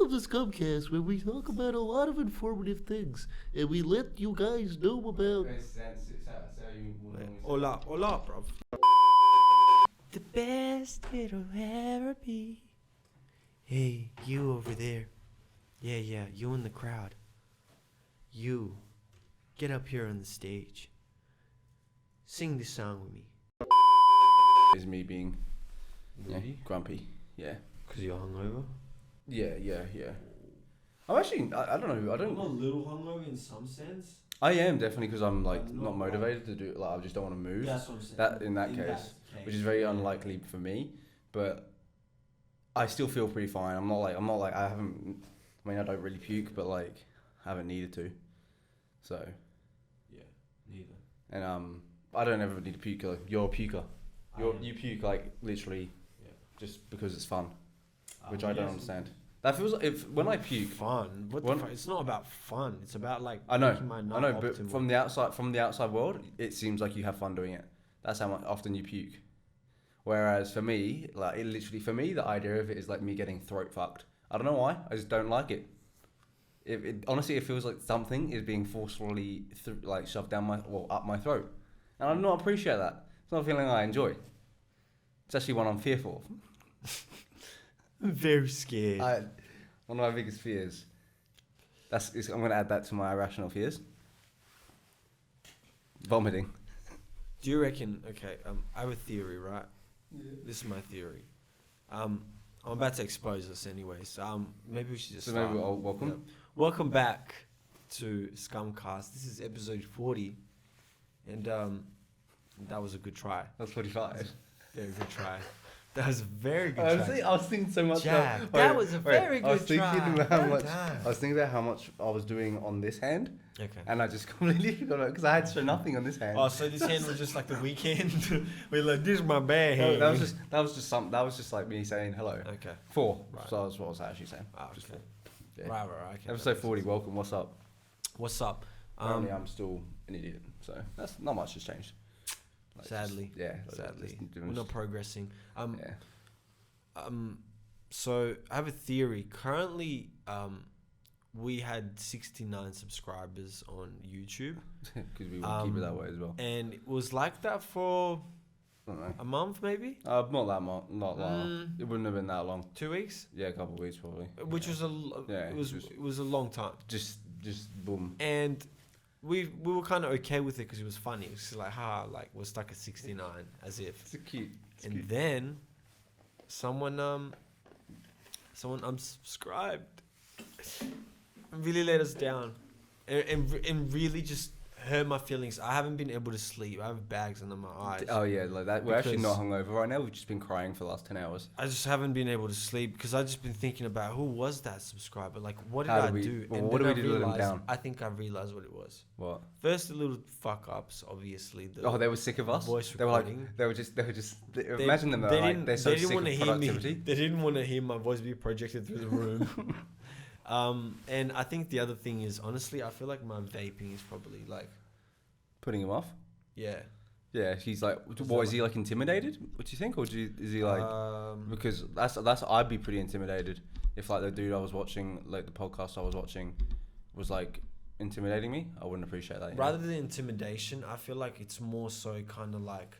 welcome to ScumCast, where we talk about a lot of informative things, and we let you guys know about... Hola, bruv. The best it'll ever be. Hey, you over there. Yeah, you in the crowd. You, get up here on the stage. Sing this song with me. Is me being grumpy. Yeah. Because you're hungover? Yeah. I'm actually, I don't know, I'm a little hungover in some sense. I am definitely because I'm like not motivated to do, like I just don't want to move. That's what I'm saying. That in that case, which is very unlikely for me, but I still feel pretty fine. I'm not like I don't really puke, but like I haven't needed to. So. Yeah, neither. And I don't ever need to puke. Like, you're a puker. You puke like literally, just because it's fun, which I don't understand. That feels like when I puke. Fun. It's not about fun. It's about like. I know, optimal. but from the outside world, it seems like you have fun doing it. That's how often you puke. Whereas for me, like the idea of it is like me getting throat fucked. I don't know why. I just don't like it. Honestly, it feels like something is being forcefully shoved down up my throat, and I do not appreciate that. It's not a feeling I enjoy. It's actually one I'm fearful of. I'm very scared. One of my biggest fears. I'm going to add that to my irrational fears. Vomiting. Do you reckon? Okay, I have a theory, right? Yeah. This is my theory. I'm about to expose us anyways. Maybe we should just. So maybe welcome. Yeah. Welcome back to ScumCast. This is episode 40, and that was a good try. That's 45. Very good try. That was a very good try. I was thinking so much Jack, that was a very good try. I was thinking about how much I was doing on this hand. Okay. And I just completely forgot because I had to show nothing on this hand. Oh, so this hand was just like the weekend. We're like, this is my bad hand. No, that was just like me saying hello. Okay. 4. Right. So that's what I was actually saying. Oh, okay. Just 4. Yeah. Right. Okay. Episode 40. Welcome. What's up? What's up? Apparently, I'm still an idiot. So that's not much has changed. Like sadly. Sadly. We're not progressing. So I have a theory. Currently, we had 69 subscribers on YouTube. Because we want to keep it that way as well. And it was like that for a month, maybe? Not that long. Not long. It wouldn't have been that long. 2 weeks? Yeah, a couple of weeks probably. Which was it was a long time. Just boom. And we were kind of okay with it because it was funny. It was like, we're stuck at 69, as if. It's cute. Then someone unsubscribed and really let us down and really just hurt my feelings. I haven't been able to sleep. I have bags under my eyes. Oh yeah, like that. We're actually not hungover right now. We've just been crying for the last 10 hours. I just haven't been able to sleep because I've just been thinking about who was that subscriber. Like, what did I do? Well, what did we do to let them down? I think I realized what it was. What? First, the little fuck ups. Obviously, they were sick of us. Voice they recording. They were just. Imagine them. They're so sick of productivity. They didn't want to hear my voice be projected through the room. And I think the other thing is, honestly, I feel like my vaping is probably like putting him off. Yeah. Yeah, he's like, what is he like intimidated? What do you think, or is he like? Because that's I'd be pretty intimidated if like the dude I was watching, like the podcast I was watching, was like intimidating me. I wouldn't appreciate that. Rather than intimidation, I feel like it's more so kind of like,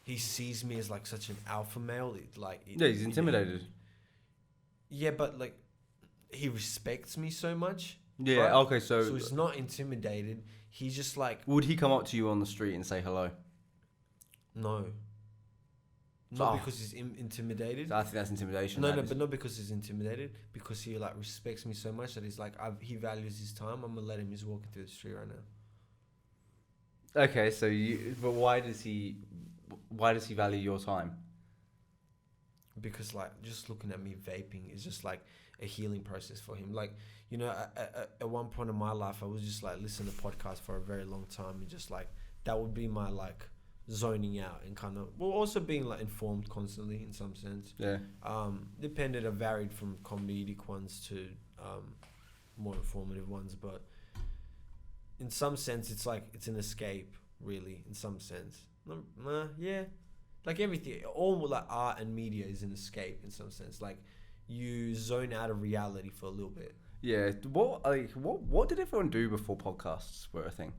he sees me as like such an alpha male. He's intimidated. Yeah, but like, he respects me so much. Yeah. Right? Okay. So he's not intimidated. He's just like. Would he come up to you on the street and say hello? No. Not because he's intimidated. So I think that's intimidation. No, but not because he's intimidated. Because he like respects me so much that he's like, he values his time. I'm gonna let him just walking through the street right now. Okay, so but why does he value your time? Because like just looking at me vaping is just like a healing process for him. Like, you know, at one point in my life, I was just like listening to podcasts for a very long time, and just like that would be my like zoning out and kind of, well, also being like informed constantly in some sense. Yeah. Depended, I varied from comedic ones to more informative ones, but in some sense, it's like it's an escape, really. In some sense, yeah. Like everything, all like art and media is an escape in some sense. Like you zone out of reality for a little bit. Yeah. What did everyone do before podcasts were a thing?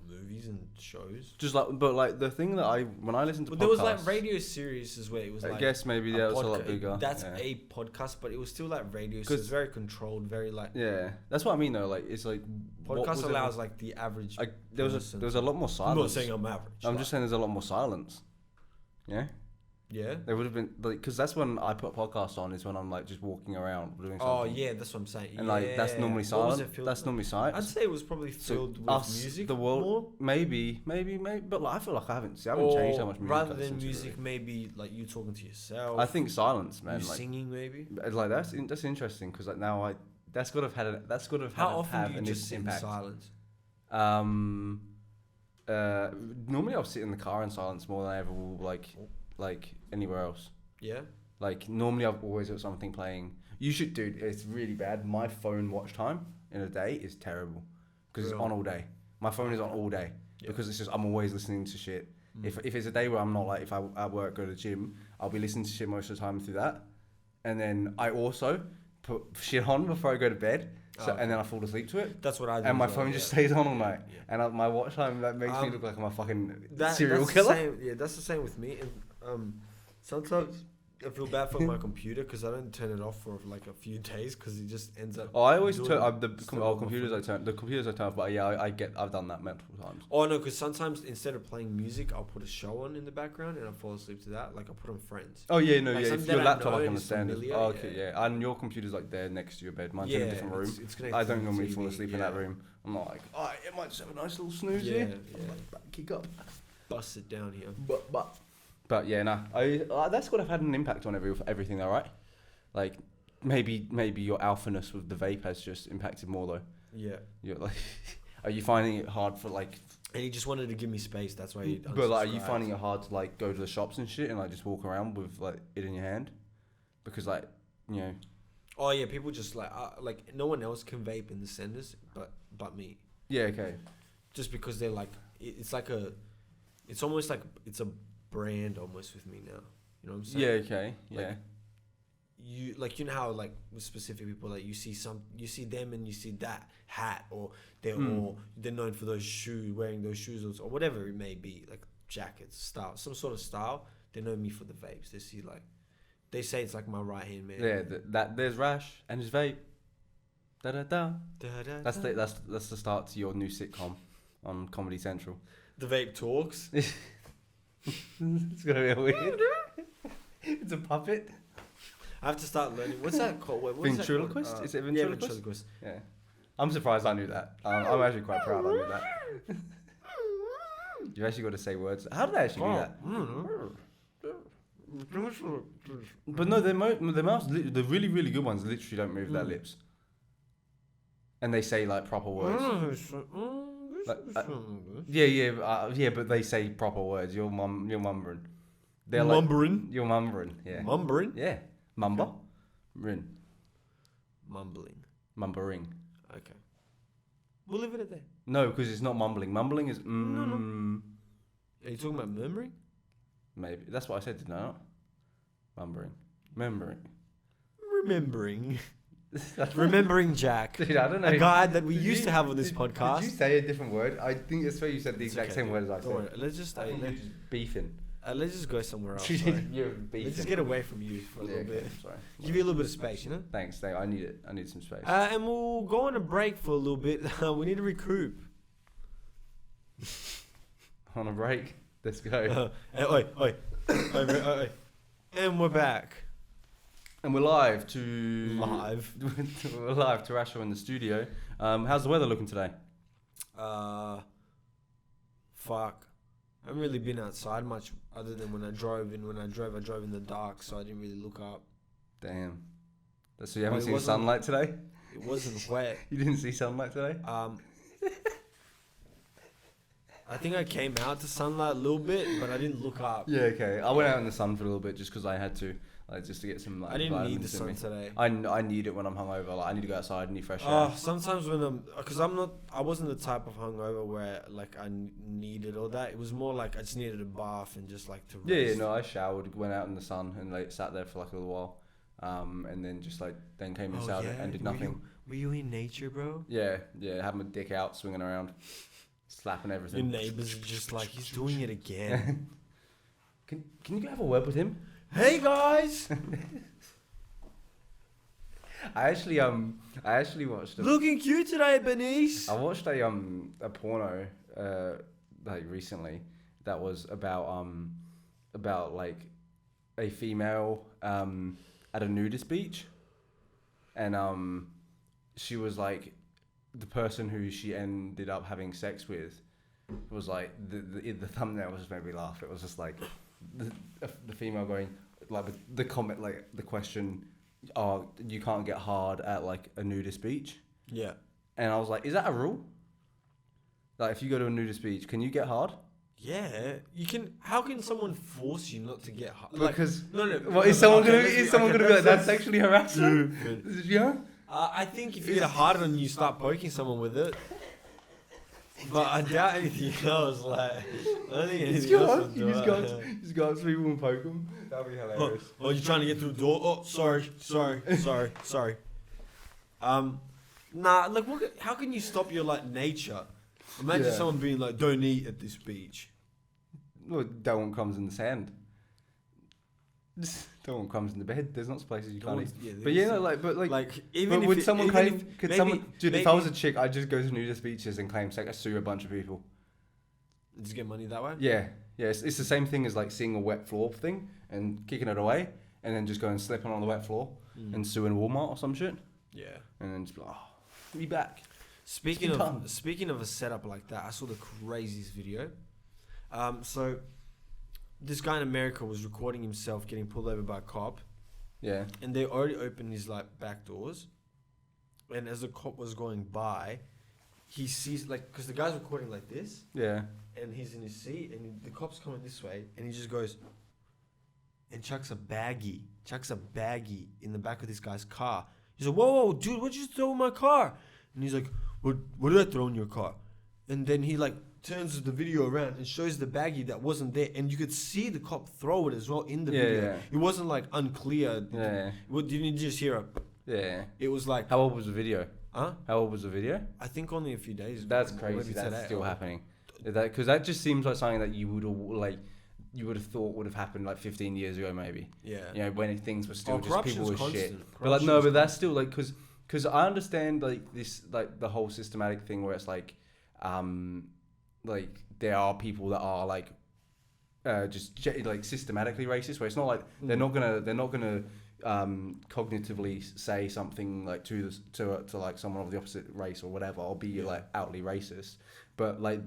Movies and shows. Just the thing that when I listened to podcasts, There was like radio series as well. It was I like guess maybe that was a lot bigger. That's yeah. a podcast, but it was still like radio. So it's very controlled, very like. Yeah, that's what I mean though. Like it's like podcast allows like the average. There was a lot more silence. I'm not saying I'm average. I'm just saying there's a lot more silence. Yeah. Yeah. There would have been because that's when I put a podcast on is when I'm like just walking around doing something. Oh yeah, that's what I'm saying. And like that's normally silent. That's normally silent. I'd say it was probably filled with music. The world, more. maybe, but like, I feel like I haven't changed how much music. Rather than music, maybe like you talking to yourself. I think silence, man. You like, singing, maybe. Like that's interesting because like now that's got to have had How often do you an just sit impact. in silence? Normally I'll sit in the car in silence more than I ever will like anywhere else. Yeah. Like normally I've always got something playing. You should, dude. It's really bad. My phone watch time in a day is terrible because it's on all day. My phone is on all day because it's just I'm always listening to shit. If it's a day where I'm not like if I at work go to the gym, I'll be listening to shit most of the time through that, and then I also put shit on before I go to bed. So and then I fall asleep to it. That's what I do. And my phone just stays on all night. Yeah. And my watch time that makes me look like I'm a fucking serial killer. That's the same with me. And sometimes I feel bad for my computer because I don't turn it off for like a few days because it just ends up. Oh, I always turn the computers. I turn off. But yeah, I've done that multiple times. Oh no, because sometimes instead of playing music, I'll put a show on in the background and I fall asleep to that. Like I put on Friends. Oh yeah, no, like yeah. If your laptop, I can understand it. Oh, okay, yeah. And your computer's like there next to your bed. Mine's in a different room. I don't normally fall asleep in that room. I'm not like, oh, it might just have a nice little snooze here. Like, kick up, bust it down here. But yeah, nah. That's got to have had an impact on everything, though, right? Like maybe your alphaness with the vape has just impacted more, though. Yeah. You're like, are you finding it hard for like? And he just wanted to give me space. That's why. But like, are you finding it hard to like go to the shops and shit and like just walk around with like it in your hand? Because like, you know. Oh yeah, people just like no one else can vape in the centers, but me. Yeah. Okay. Just because they're like, it's almost like it's a brand almost with me now. You know what I'm saying? Yeah. Okay. Yeah. You know how like with specific people like you see them and you see that hat or they're known for wearing those shoes or whatever it may be, like jackets, style, some sort of style. They know me for the vapes. They say it's like my right hand man. Yeah, there's Rash and his vape. Da da da. That's the start to your new sitcom on Comedy Central. The vape talks. It's gonna be weird. It's a puppet. I have to start learning. What's that called? Ventriloquist? Is it ventriloquist? Yeah, ventriloquist. Yeah. I'm surprised I knew that. I'm actually quite proud I knew that. You've actually got to say words. How did I actually do that? But no, the really, really good ones literally don't move their lips. And they say like proper words. Yeah, but they say proper words. You're mumbling. They're mumbling? You're mumbling, yeah. Mumbling? Yeah. Mumber? Rin. Mumbling. Mumbering. Okay. We'll leave it at that. No, because it's not mumbling. Mumbling is No. Are you talking about murmuring? Maybe. That's what I said, didn't I not? Mumbering. Remembering. Remembering Jack. Dude, I don't know. A guy that we used to have on this podcast. Did you say a different word? I think it's where you said the exact same word as I said. Worry. Let's just beefing. Let's just go somewhere else. You're beefing. Let's just get away from you for a little bit. Sorry. Give you a little bit of space, you know? Thanks. I need it. I need some space. And we'll go on a break for a little bit. We need to recoup. On a break. Let's go. Oi. And we're back. And we're live to we're live to Rasho in the studio. How's the weather looking today? Fuck. I haven't really been outside much other than when I drove. I drove in the dark, so I didn't really look up. Damn. So you haven't seen sunlight today? It wasn't wet. You didn't see sunlight today? I think I came out to sunlight a little bit, but I didn't look up. Yeah, okay. I went out in the sun for a little bit just because I had to, just to get some. I didn't need the sun today. I need it when I'm hungover. Like I need to go outside, I need fresh air. Sometimes when I wasn't the type of hungover where like I needed all that. It was more like I just needed a bath and just like to rest. Yeah, no, I showered, went out in the sun and like sat there for like a little while. and then just like then came inside and did nothing. Were you in nature, bro? Yeah, having my dick out, swinging around, slapping everything. Your neighbors are just like, he's doing it again. Can you have a word with him? Hey guys, I actually watched. looking cute today, Bernice. I watched a porno like recently that was about like a female at a nudist beach, and she was like the person who she ended up having sex with was like the thumbnail just made me laugh. It was just like the female going like the comment, like the question, oh, you can't get hard at like a nudist beach. Yeah. And I was like, is that a rule? Like, if you go to a nudist beach, can you get hard? Yeah, you can. How can someone force you not to get hard? Because no. What is someone gonna be like? That's sexually harassing. Yeah. I think if you get hard and you start poking someone with it, but I doubt anything else. Like, I don't think anything else would do You it. just go up to people and poke them. That'd be hilarious. Oh, you're trying to get through the door. Oh, sorry. Nah, like, how can you stop your like nature? Imagine someone being like, "Don't eat at this beach." Well, no one comes in the sand. No one comes in the bed. There's not places you can't eat. Yeah, But yeah, no, like even but if would it- someone even claim? if- Could maybe- someone? Dude, if I maybe- was a chick, I'd just go to nudist beaches and claim sex. I'd sue a bunch of people. Just get money that way. Yeah. It's the same thing as like seeing a wet floor thing and kicking it away, and then just going and slipping on the wet floor and suing Walmart or some shit, Yeah. and then just be like, oh, be back. Speaking Done. of a setup like that, I saw the craziest video. So this guy in America was recording himself getting pulled over by a cop, Yeah. and they already opened his like back doors. And as the cop was going by, he sees like, because the guy's recording like this, Yeah. and he's in his seat, and the cop's coming this way, and he just goes and chucks a baggie in the back of this guy's car. He's like, whoa, dude, what'd you throw in my car? And he's like, what did I throw in your car? And then he like turns the video around and shows the baggie that wasn't there, and you could see the cop throw it as well in the video. Yeah. It wasn't like unclear. Yeah. Didn't you just hear it? Yeah. It was like, How old was the video? huh? How old was the video? I think only a few days ago. That's or crazy. maybe That's today. still happening. Because that just seems like something that you would have thought would have happened like 15 years ago, maybe. Yeah. You know, when things were still just people corruption's were shit. constant. But like, no, Corruption's but that's still like, because I understand like this, like the whole systematic thing where it's like there are people that are like like systematically racist, where it's not like they're not gonna cognitively say something like to like someone of the opposite race or whatever, or be like outly racist, but like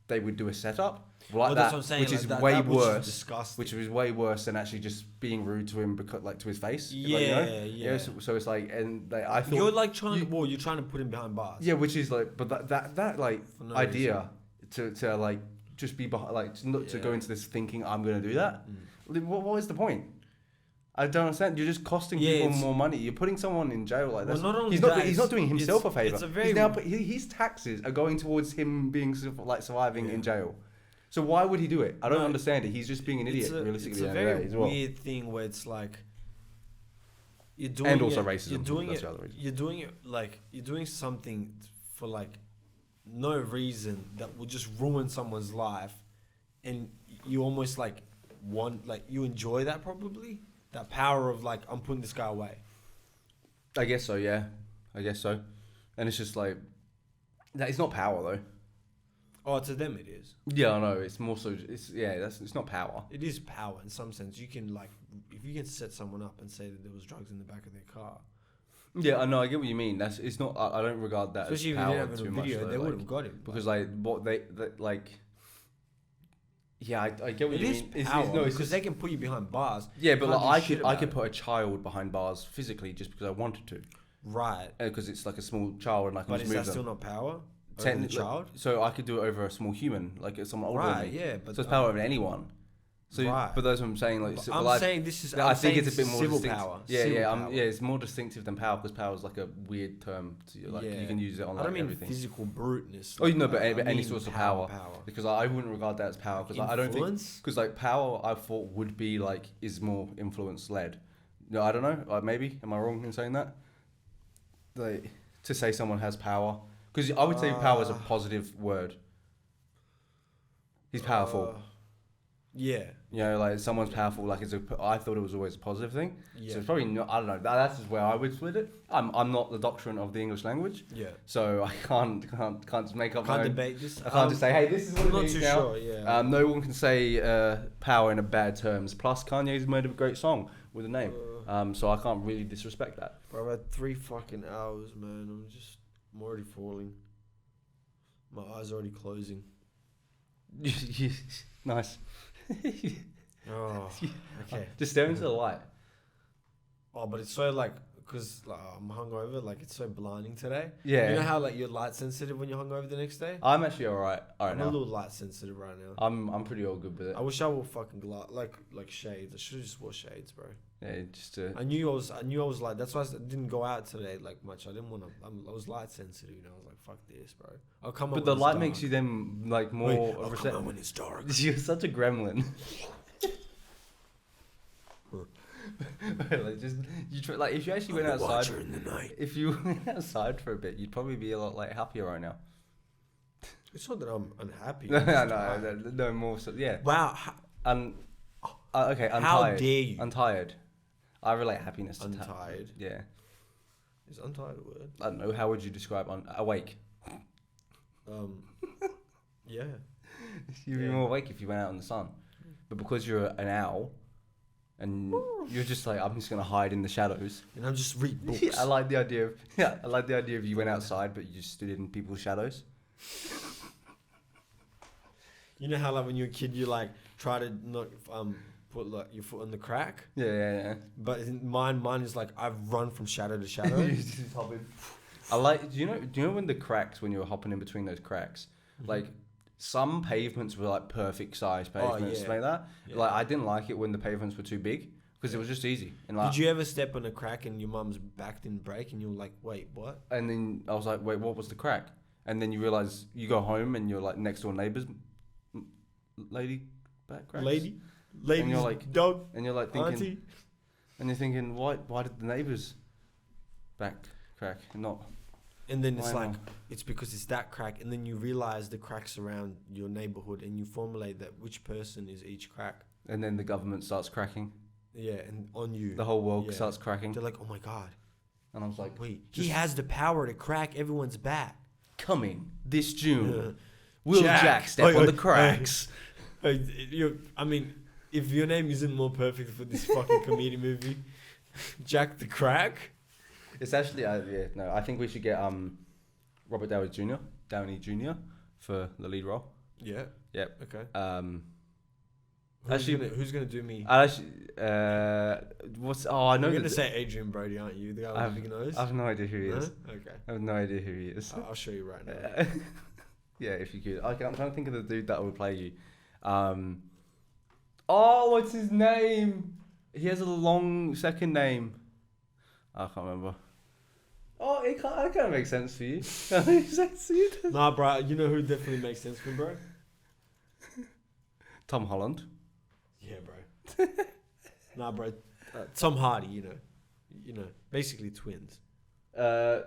they would do a setup like that's that, what I'm saying, which like is that- way that was worse. disgusting. Which was way worse than actually just being rude to him because like to his face. Yeah, like, you know? yeah. So it's like, and like, I thought You're like trying to put him behind bars. yeah, which is like, but that like For no idea to like just be behind, like to go into this thinking I'm gonna do that. What is the point? I don't understand. You're just costing people more money. You're putting someone in jail like that. Well, not only he's that, not doing himself a favor. it's a very- He's now his taxes are going towards him being like surviving in jail. So why would he do it? I don't understand it. He's just being an idiot. Realistically, it's a at the end of the very day as well. weird thing where it's like you're doing And also it, racism, You're doing that's it. the other reason. You're doing it like you're doing something for like no reason that will just ruin someone's life, and you almost like you enjoy that probably, that power of like, I'm putting this guy away. I guess so. Yeah, I guess so. And it's just like that. It's not power though. Oh, to them it is. Yeah, I know. It's more so. It's not power. It is power in some sense. You can like, if you can set someone up and say that there was drugs in the back of their car. Yeah, I know. I get what you mean. It's not. I don't regard that Especially as if you power didn't have too a much. video, Though, they like, would have got it. because like what they like. Yeah, I get what It you is mean. power It's because just, they can put you behind bars. yeah, You but can't like do shit I about could it. put a child behind bars physically just because I wanted to, Right. because it's like a small child and I can But just is move that them. still not power? Over the Technically- child? So I could do it over a small human, like someone older Right, than me. yeah. But So it's power over anyone. So, Right. but that's what I'm saying. Like, But so, I'm like, saying this is. I think it's a bit more civil distinctive. power. Yeah, Civil yeah, power. yeah. It's more distinctive than power because power is like a weird term. Like Yeah. you can use it on I like don't mean everything. physical bruteness. Oh, you know, like but that. I any mean source of power. Because I wouldn't regard that as power because I don't think Influence? because like power I thought would be like is more influence led, No, I don't know. Like maybe. Am I wrong in saying that? Like to say someone has power, because I would say power is a positive word. He's powerful. Yeah. You know, like someone's powerful. Like I thought it was always a positive thing. Yeah. So it's probably not. I don't know. That's just where I would split it. I'm not the doctrine of the English language. Yeah. So I can't just make up my Can't own. debate this. I can't just say, hey, this is what I'm it not means too now. sure. Yeah. No one can say power in a bad terms. Plus, Kanye's made a great song with a name. So I can't really disrespect that. Bro, I've had 3 fucking hours, man. I'm already falling. My eyes are already closing. Nice. Oh, okay. Just stare into the light. Oh, but it's so like, because like, I'm hungover, like it's so blinding today. Yeah. You know how like you're light sensitive when you're hungover the next day? I'm actually alright. I'm now. a little light sensitive right now. I'm pretty all good with it. I wish I wore fucking like shades. I should have just wore shades, bro. Yeah, just I knew I was like, that's why I didn't go out today like much. I didn't want to. I was light sensitive, you know. I was like, fuck this, bro. I'll come. But the light makes you then like more. I'll come out when it's dark. You're such a gremlin. Like just like if you actually went outside in the night. if you went outside for a bit, you'd probably be a lot like happier right now. It's not that I'm unhappy. No more. So, yeah. Wow. Okay. I'm How tired. dare you? I'm tired. I relate happiness to Untired. Yeah. Is untired a word? I don't know. How would you describe awake? Yeah. You'd be more awake if you went out in the sun, but because you're an owl, and you're just like, I'm just gonna hide in the shadows. And I'm just read books. I like the idea of you went outside, but you just stood in people's shadows. You know how like when you're a kid, you like try to not put like your foot on the crack. Yeah. But mine is like I've run from shadow to shadow. I like. Do you know when the cracks, when you were hopping in between those cracks, like some pavements were like perfect size pavements like that. Yeah. Like I didn't like it when the pavements were too big because it was just easy. And like, did you ever step on a crack and your mum's back didn't break and you were like, wait, what? And then I was like, wait, what was the crack? And then you realize you go home and you're like next door neighbors, lady back cracks. Lady, and you're like dog, and you're like thinking, auntie. and you're thinking, why did the neighbors back crack and not? And then it's Why like, not? it's because it's that crack. And then you realize the cracks around your neighborhood and you formulate that which person is each crack. And then the government starts cracking. Yeah, and on you. The whole world starts cracking. They're like, oh my God. And I was like, wait, he has the power to crack everyone's back. Coming this June, will Jack step on the cracks? I mean, if your name isn't more perfect for this fucking comedy movie, Jack the Crack. It's actually, I think we should get Robert Downey Jr. for the lead role. Yeah. Yep. Okay. Actually, who's gonna do me? I know. You're gonna say Adrian Brody, aren't you? The guy with the big nose. I have no idea who he is. Okay. I have no idea who he is. I'll show you right now. Yeah, if you could. Okay, I'm trying to think of the dude that would play you. What's his name? He has a long second name. I can't remember. Oh, it kind of makes sense for you. Makes sense to you. Nah, bro. You know who definitely makes sense for me, bro? Tom Holland. Yeah, bro. Nah, bro. Tom Hardy. You know, basically twins. No,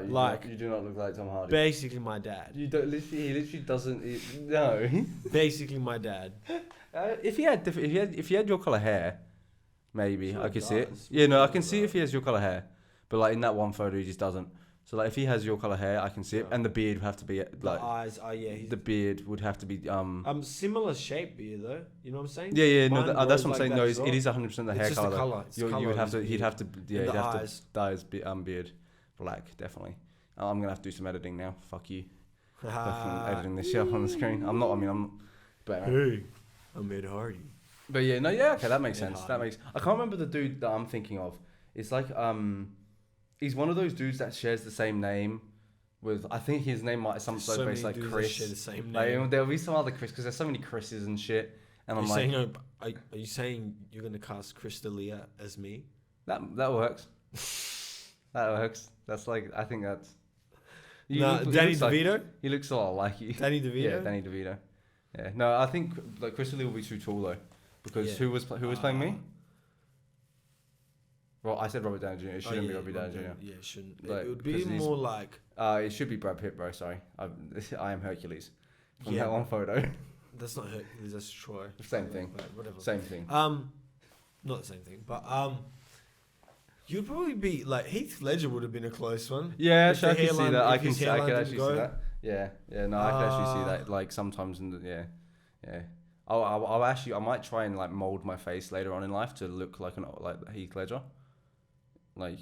Like- you do not look like Tom Hardy. Basically my dad. You don't. He literally doesn't. No. Basically my dad. If he had your color hair, maybe Sure I could does. see it. Yeah, no, I can see if he has your color hair, but like in that one photo, he just doesn't. So like if he has your color hair, I can see it, and the beard would have to be The like eyes. Oh yeah. He's the beard would have to be similar shape beard though. You know what I'm saying? Yeah, Mine no, that's grows what I'm like saying. that No, as well. it is 100% the It's hair just the color. colour. It's You colour would have of to. his He'd have to. Yeah, And he'd the have eyes. to dye his beard black, definitely. I'm gonna have to do some editing now. Fuck you. Fucking editing this shit up on the screen. I'm not. But Hey, I'm Ed Hardy. But yeah, no, yeah, okay, that makes Yeah, sense. Hardy. I can't remember the dude that I'm thinking of. It's like he's one of those dudes that shares the same name with. I think his name might some So based many like dudes that Chris. share the same Like name. there'll be some other Chris because there's so many Chris's and shit. And Are I'm you like, saying are you saying you're gonna cast Chris D'Elia as me? that works. That works. That's like I think that's. Nah, Danny DeVito. He looks a lot like you. Danny DeVito. Yeah, Danny DeVito. Yeah, no, I think like Chris Lee will be too tall though, because Yeah. who was playing me? Well, I said Robert Downey Jr. It shouldn't be Robert Downey Jr. Yeah, it shouldn't. Like, It would be 'cause he's- more like It should be Brad Pitt, bro. Sorry, I am Hercules. From Yeah. that one photo. that's not Hercules, that's Troy. Same thing. Like, whatever. Same thing. Not the same thing, but you'd probably be like Heath Ledger would have been a close one. Yeah, If I the can see hairline- that. if I can his see. I hairline can didn't actually go. see that. Yeah. No, I can actually see that. Like sometimes in the yeah. I'll actually. I might try and like mold my face later on in life to look like like Heath Ledger. Like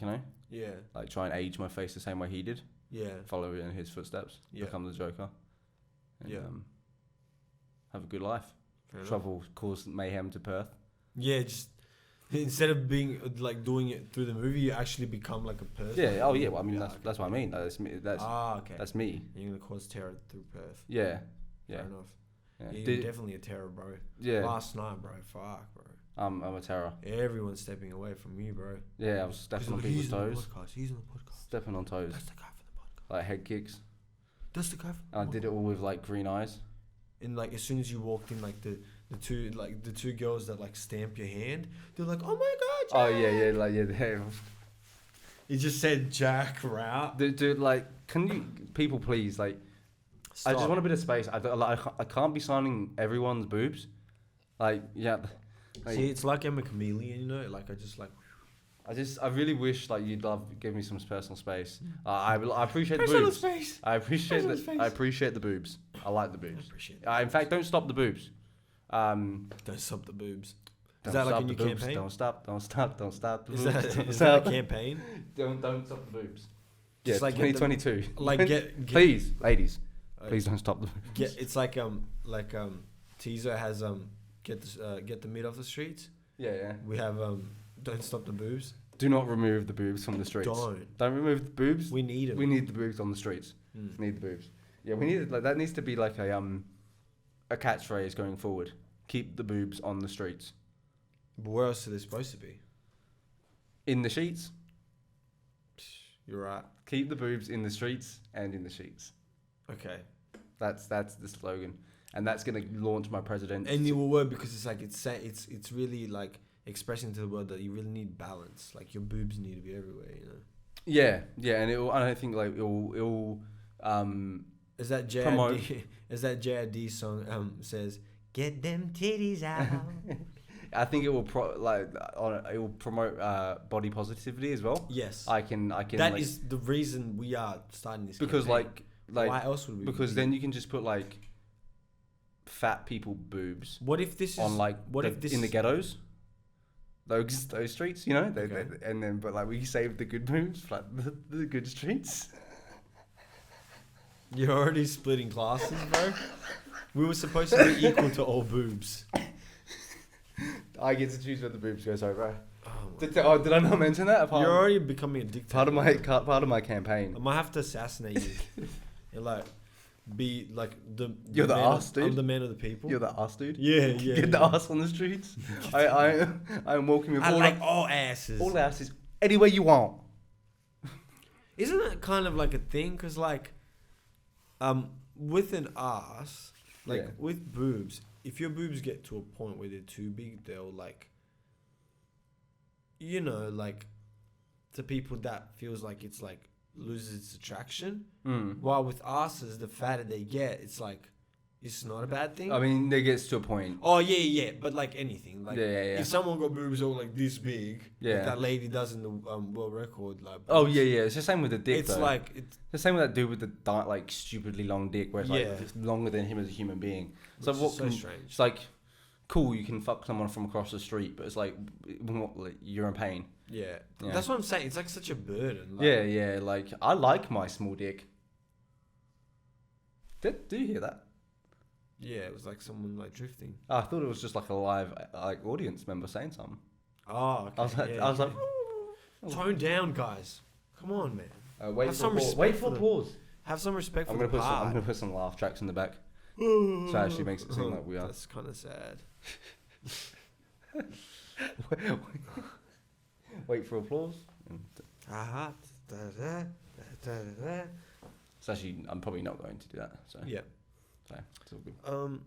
Yeah, like try and age my face the same way he did. yeah, Follow in his footsteps. Yeah. Become the Joker. And, Yeah. have a good life. fair enough. Travel, cause mayhem to Perth. Yeah, just instead of being like doing it through the movie, you actually become like a person. Yeah. Oh yeah. Well, I mean okay. that's what I mean. That's me. Okay. That's me. You're gonna cause terror through Perth. Yeah. Yeah. Fair enough. Yeah. Yeah, you're Did- definitely a terror, bro. yeah. Last night, bro. Fuck, bro. I'm a terror. Everyone's stepping away from you, bro. Yeah. I was stepping on people's toes. He's on the podcast. Stepping on toes. That's the guy from the podcast. Like head kicks. That's the guy from the I did it all with like green eyes. And like as soon as you walked in, like the two girls that like stamp your hand, they're like, "Oh my god!" Jack! Oh yeah, like yeah. It just said Jack Rout. Dude, like, can you people please like? I just want a bit of space. I can't be signing everyone's boobs. Like yeah. Like, See, it's like I'm a chameleon, you know. Like I just like. I really wish like you'd give me some personal space. I appreciate the Personal boobs. space. I appreciate Personal the space. I appreciate the boobs. I like the I boobs. appreciate. In fact, don't stop the boobs. Don't stop the boobs. Don't that like stop a new the boobs. campaign? Don't stop the Is boobs. that Don't is stop. that a campaign? Don't stop the boobs. Yeah, Just like get them- 2022. Like get Please, ladies, uh, please don't stop the boobs. get. It's like Teaser has get the meat off the streets. Yeah. We have don't stop the boobs. Do not remove the boobs from the streets. Don't remove the boobs. We need them. We need the boobs on the streets. Mm. Need the boobs. Yeah, we need it. Like that needs to be like a catchphrase going forward. Keep the boobs on the streets. But where else are they supposed to be? In the sheets. You're right. Keep the boobs in the streets and in the sheets. Okay. That's the slogan, and that's gonna launch my president. And it will work because it's like it's really like expressing to the world that you really need balance. Like your boobs need to be everywhere, you know. Yeah, and I don't think like it'll Is that promote- JID? Is that JID song says get them titties out? I think it will it will promote body positivity as well. Yes. I can That like, is the reason we are starting this. because campaign. like why else would we? because be? then you can just put like fat people boobs What if this is on like in the ghettos, those streets, you know, Okay. and then but like we save the good boobs for like the good streets. You're already splitting classes, bro. We were supposed to be equal to all boobs. I get to choose where the boobs go. Sorry, bro. Oh my Did I not mention that? You're already becoming a dictator. part of my campaign. I might have to assassinate you. And like, be like You're the man arse, dude. I'm the man of the people. You're the ass dude. Yeah. Get the ass on the streets. I'm walking with I all like all asses. all asses anywhere you want. Isn't that kind of like a thing? Cause like, with an ass, like Yeah. with boobs, if your boobs get to a point where they're too big, they'll like, you know, like, to people that feels like it's like loses its attraction. Mm. While with asses, the fatter they get, it's like, it's not a bad thing. I mean, it gets to a point. Oh yeah, but like anything, like Yeah. if someone got boobs all like this big, Yeah. like that lady does in the world record, like Oh yeah. It's the same with the dick. it's though. like it's the same with that dude with the like stupidly long dick, where it's Yeah. like it's longer than him as a human being. So which what? is so strange. It's like cool, you can fuck someone from across the street, but it's like you're in pain. Yeah. Yeah. That's what I'm saying. It's like such a burden. Like, Yeah. Like I like my small dick. Do you hear that? yeah, it was like someone like drifting. I thought it was just like a live like audience member saying something. Oh, okay. I was like, yeah, I was like, tone down, guys. Come on, man. wait Have for some a pause. respect Wait for for the the- pause. Have some respect I'm for gonna the I'm pod. gonna put some laugh tracks in the back, so it actually makes it seem like we are. That's kind of sad. Wait for applause. Aha. It's actually I'm probably not going to do that. So Yeah. it's all good. Um.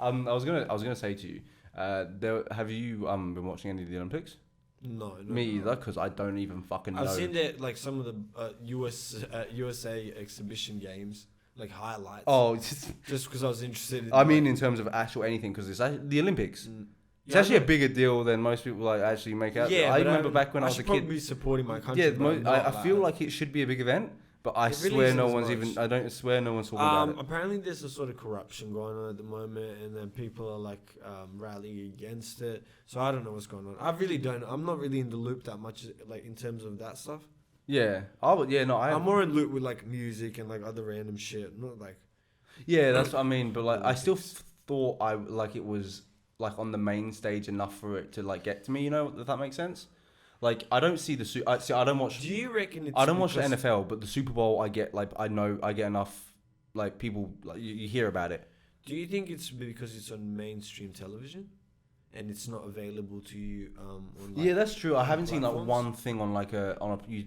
I was gonna say to you, Have you been watching any of the Olympics? No, Me either, because I don't even fucking know. I've seen that like some of the USA exhibition games, like highlights. Oh, just because I was interested. In I mean, in terms of actual anything, because it's actually the Olympics. It's actually a bigger deal than most people like actually make out. Yeah, I remember back when I was a kid. Probably be supporting my country. Yeah, I feel like it should be a big event, but I swear no one's even. I don't swear no one's talking about it. Apparently, there's a sort of corruption going on at the moment, and then people are like rallying against it. So I don't know what's going on. I really don't. I'm not really in the loop that much, like in terms of that stuff. Yeah. I'm more in loop with like music and like other random shit. Not like. Yeah, that's what I mean. But like, I still thought it was like on the main stage enough for it to like get to me. You know, if that makes sense. Like I don't see I don't watch. Do you reckon? I don't watch the NFL, but the Super Bowl, I get like I get enough like people like you hear about it. Do you think it's because it's on mainstream television, and it's not available to you? On, like, yeah, that's true. I haven't seen like platforms? one thing on like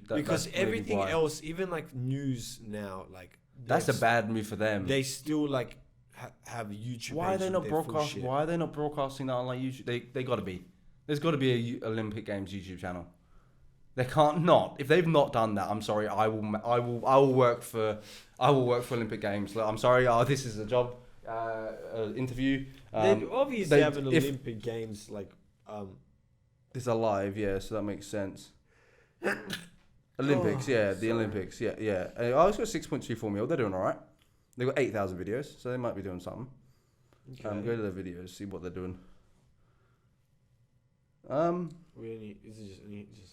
because everything else, even like news now, like that's a bad move for them. They still like have YouTube. Why are they not broadcasting? Why are they not broadcasting that on like YouTube? They got to be. There's got to be a Olympic Games YouTube channel. They can't not. If they've not done that, I'm sorry. I will work for Olympic Games. Like, I'm sorry. This is a job interview. They obviously have an Olympic Games like. It's alive, yeah. So that makes sense. Olympics, yeah. The Olympics, yeah. I was got 6.24 mil. They're doing all right. They've got 8,000 videos, so they might be doing something. Okay. Go to their videos, see what they're doing. Just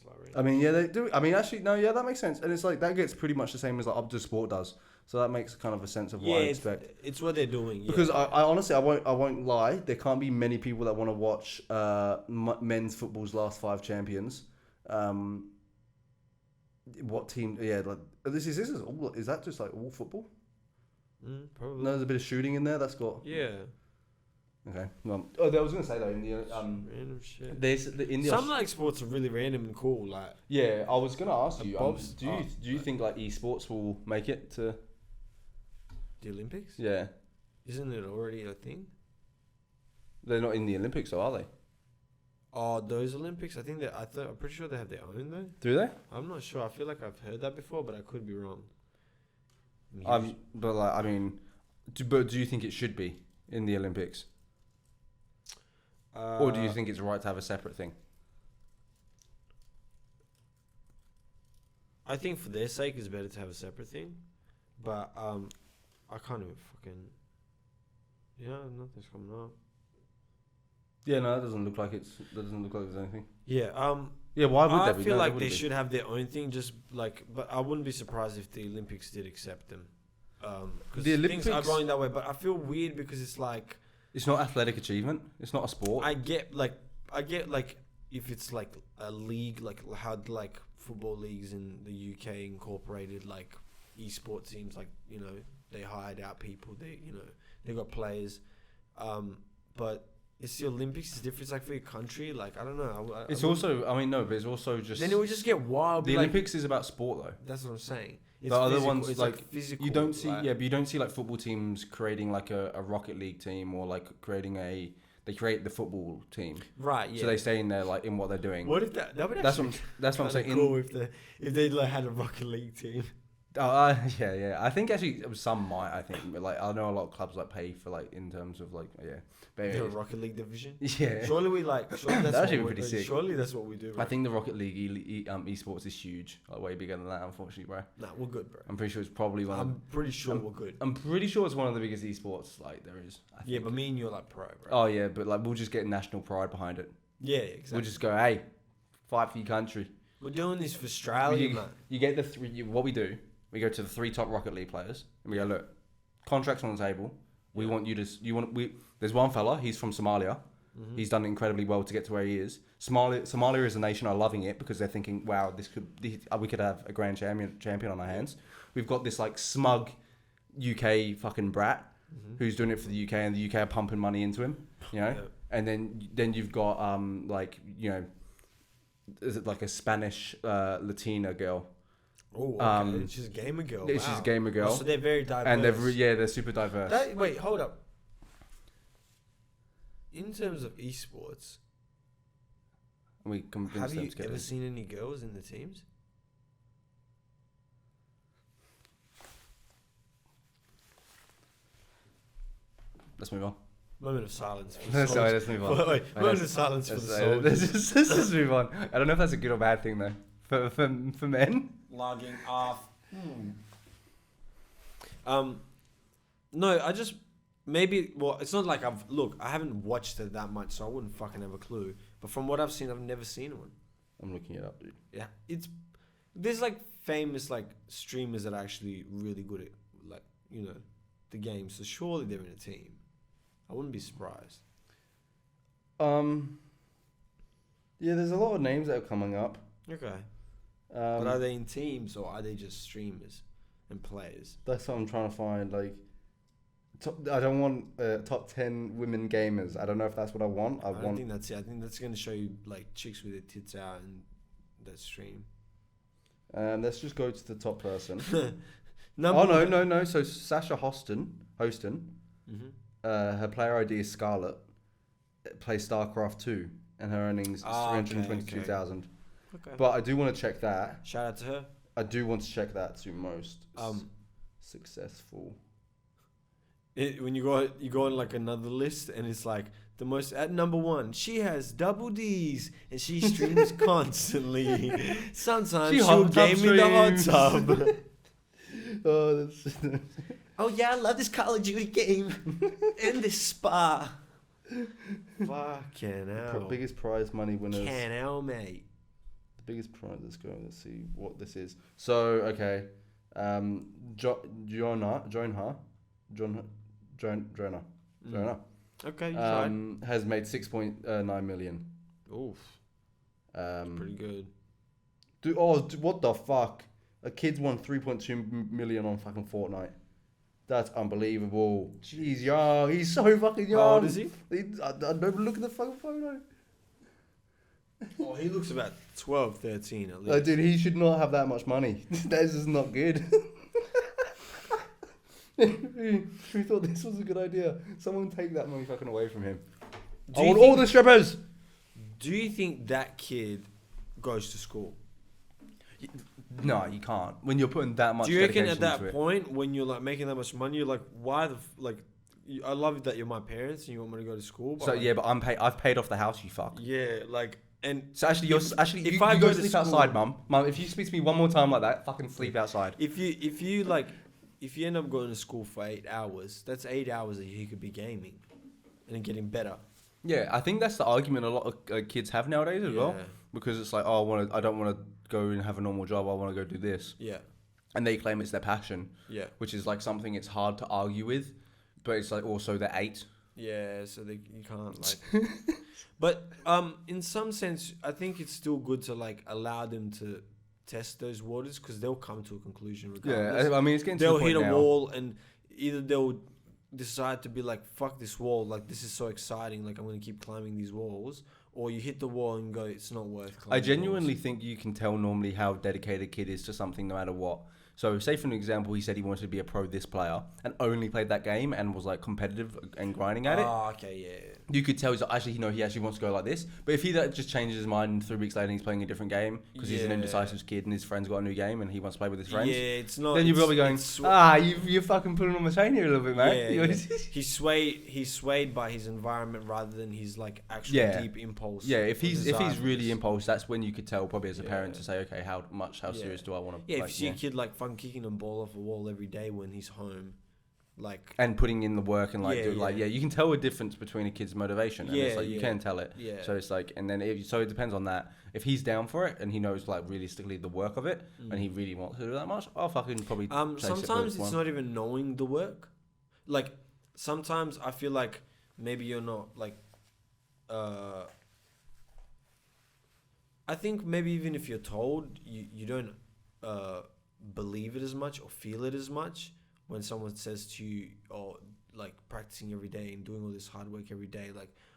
like I mean, yeah, they do. I mean, actually, no, yeah, that makes sense, and it's like that gets pretty much the same as like Up to Sport does. So that makes kind of a sense of what I expect. It's what they're doing. Because I honestly, I won't lie. There can't be many people that want to watch men's football's last 5 champions. What team? Yeah, like this is all. Is that just like all football? Probably. No, there's a bit of shooting in there. That's got. Yeah. Okay. Well, I was gonna say though in the random shit. There's in the some like sports are really random and cool. Like yeah, I was gonna ask you. Do you like, think like esports will make it to the Olympics? Yeah. Isn't it already a thing? They're not in the Olympics, though, are they? Oh, those Olympics. I think I'm pretty sure they have their own though. Do they? I'm not sure. I feel like I've heard that before, but I could be wrong. But like I mean, do you think it should be in the Olympics? Or do you think it's right to have a separate thing? I think for their sake, it's better to have a separate thing. But I can't even fucking. Yeah, nothing's coming up. Yeah, no, that doesn't look like there's anything. Yeah. Yeah, why would there be? I feel like they should have their own thing. Just like, but I wouldn't be surprised if the Olympics did accept them. Because the Olympics things are going that way. But I feel weird because it's like. It's not athletic achievement. It's not a sport. I get like if it's like a league, like how like football leagues in the UK incorporated like esports teams, like they hired out people. They got players, but it's the Olympics. It's different. It's like for your country. Like I don't know. But it's also just. Then it would just get wild. The Olympics is about sport though. That's what I'm saying. It's the other ones it's like physical. You don't see but you don't see like football teams creating like a Rocket League team or like creating they create the football team. Right. Yeah. So they stay in there like in what they're doing. What if that would that's what I'm saying. Cool if they like had a Rocket League team. Yeah. I think actually some might. I think, but like I know a lot of clubs like pay for like in terms of like The Rocket League division. Yeah. Surely that's actually pretty sick. Surely that's what we do. Bro. I think the Rocket League esports is huge, like way bigger than that. Unfortunately, bro. Nah, we're good, bro. I'm pretty sure it's probably one. I'm pretty sure we're good. I'm pretty sure it's one of the biggest esports like there is. Yeah, but me and you're like pro, bro. Oh yeah, but like we'll just get national pride behind it. Yeah, exactly. We'll just go, hey, fight for your country. We're doing this for Australia, man. You get the three. What we do. We go to the 3 top Rocket League players and we go, look, contracts on the table. We want you to. There's one fella. He's from Somalia. Mm-hmm. He's done incredibly well to get to where he is. Somalia as a nation are loving it because they're thinking, wow, we could have a grand champion on our hands. We've got this like smug UK fucking brat who's doing it for the UK, and the UK are pumping money into him. And then you've got is it like a Spanish Latina girl? Oh, okay. She's a gamer girl. She's a gamer girl. Oh, so they're very diverse. And they're super diverse. Wait, hold up. in terms of esports, We convinced have them you to get ever in. seen any girls in the teams? Let's move on. Moment of silence. For the Sorry, souls. let's move on. Wait, moment of silence for the souls. Let's just move on. I don't know if that's a good or bad thing though. For men. Logging off. No, I just maybe. Well, it's not like I haven't watched it that much, so I wouldn't fucking have a clue. But from what I've seen, I've never seen one. I'm looking it up, dude. Yeah, there's like famous like streamers that are actually really good at like the game. So surely they're in a team. I wouldn't be surprised. Yeah, there's a lot of names that are coming up. Okay. But are they in teams or are they just streamers and players? That's what I'm trying to find. Like, I don't want top 10 women gamers. I don't know if that's what I want. I don't think that's it. I think that's going to show you like chicks with their tits out and that stream. Let's just go to the top person. No. No. So Sasha Hostin. Mm-hmm. Her player ID is Scarlet. Plays StarCraft 2, and her earnings is 322,000. Okay. But I do want to check that. Shout out to her. I do want to check that to most successful. When you go on like another list and it's like the most at number 1, she has double D's and she streams constantly. Sometimes she'll game in the hot tub. Oh, that's. Oh yeah, I love this Call of Duty game in this spa. Fucking hell. Biggest prize money winners. Can hell, mate. The biggest prize. Let's go. Let's see what this is. So okay, Jonah. Okay, you tried. Has made 6.9 million. Oof. Pretty good. What the fuck? A kid's won 3.2 million on fucking Fortnite. That's unbelievable. Jeez, young. He's so fucking young. How old is he? I don't look at the fucking photo. Oh, he looks about 12, 13 at least. Dude, he should not have that much money. This is not good. Who thought this was a good idea? Someone take that money fucking away from him. I want all the strippers. Do you think that kid goes to school? No, you can't. When you're putting that much. Do you reckon dedication at into that it. point when you're like making that much money, you're like, why I love that you're my parents and you want me to go to school. But So like, yeah, but I've paid off the house. You fuck. yeah, like and So actually, if you I go go to sleep school- outside, mum. Mum, if you speak to me one more time like that, fucking sleep outside. if you end up going to school for 8 hours, that's 8 hours that you could be gaming and getting better. Yeah, I think that's the argument a lot of kids have nowadays as well, Yeah. because it's like, oh, I don't want to go and have a normal job. I want to go do this, Yeah, and they claim it's their passion, yeah, which is like something it's hard to argue with, but it's like also they're 8. yeah. So you can't like. But in some sense, I think it's still good to like allow them to test those waters because they'll come to a conclusion regardless. Yeah, I mean it's getting to They'll the point hit a now. wall and either they'll decide to be like, fuck this wall, like this is so exciting, like I'm gonna keep climbing these walls, or you hit the wall and go, it's not worth climbing. I genuinely think you can tell normally how dedicated a kid is to something no matter what. So say for an example, he said he wanted to be a pro this player and only played that game and was like competitive and grinding at it. Oh, okay, yeah. You could tell he's actually, he actually wants to go like this. But if he just changes his mind and 3 weeks later he's playing a different game because he's an Yeah. indecisive kid and his friend's got a new game and he wants to play with his friends. Yeah, it's not. Then you're probably going, you're fucking pulling on the chain here a little bit, man. Yeah, He's swayed by his environment rather than his like actual Yeah. deep impulse. Yeah, if he's desire for really this. impulsed, that's when you could tell probably as a Yeah. parent to say, okay, how Yeah. serious do I want to Yeah, if you see a kid like fun kicking a ball off a wall every day when he's home, like and putting in the work and like Yeah, you can tell a difference between a kid's motivation and it's Yeah, like you yeah. can tell it. Yeah. So it's like, and then so it depends on that. If he's down for it and he knows like realistically the work of it and he really wants to do that much, I'll fucking probably sometimes it's not even knowing the work. Like sometimes I feel like maybe you're not like I think maybe even if you're told, you don't believe it as much or feel it as much when someone says to you, or like practicing every day and doing all this hard work every day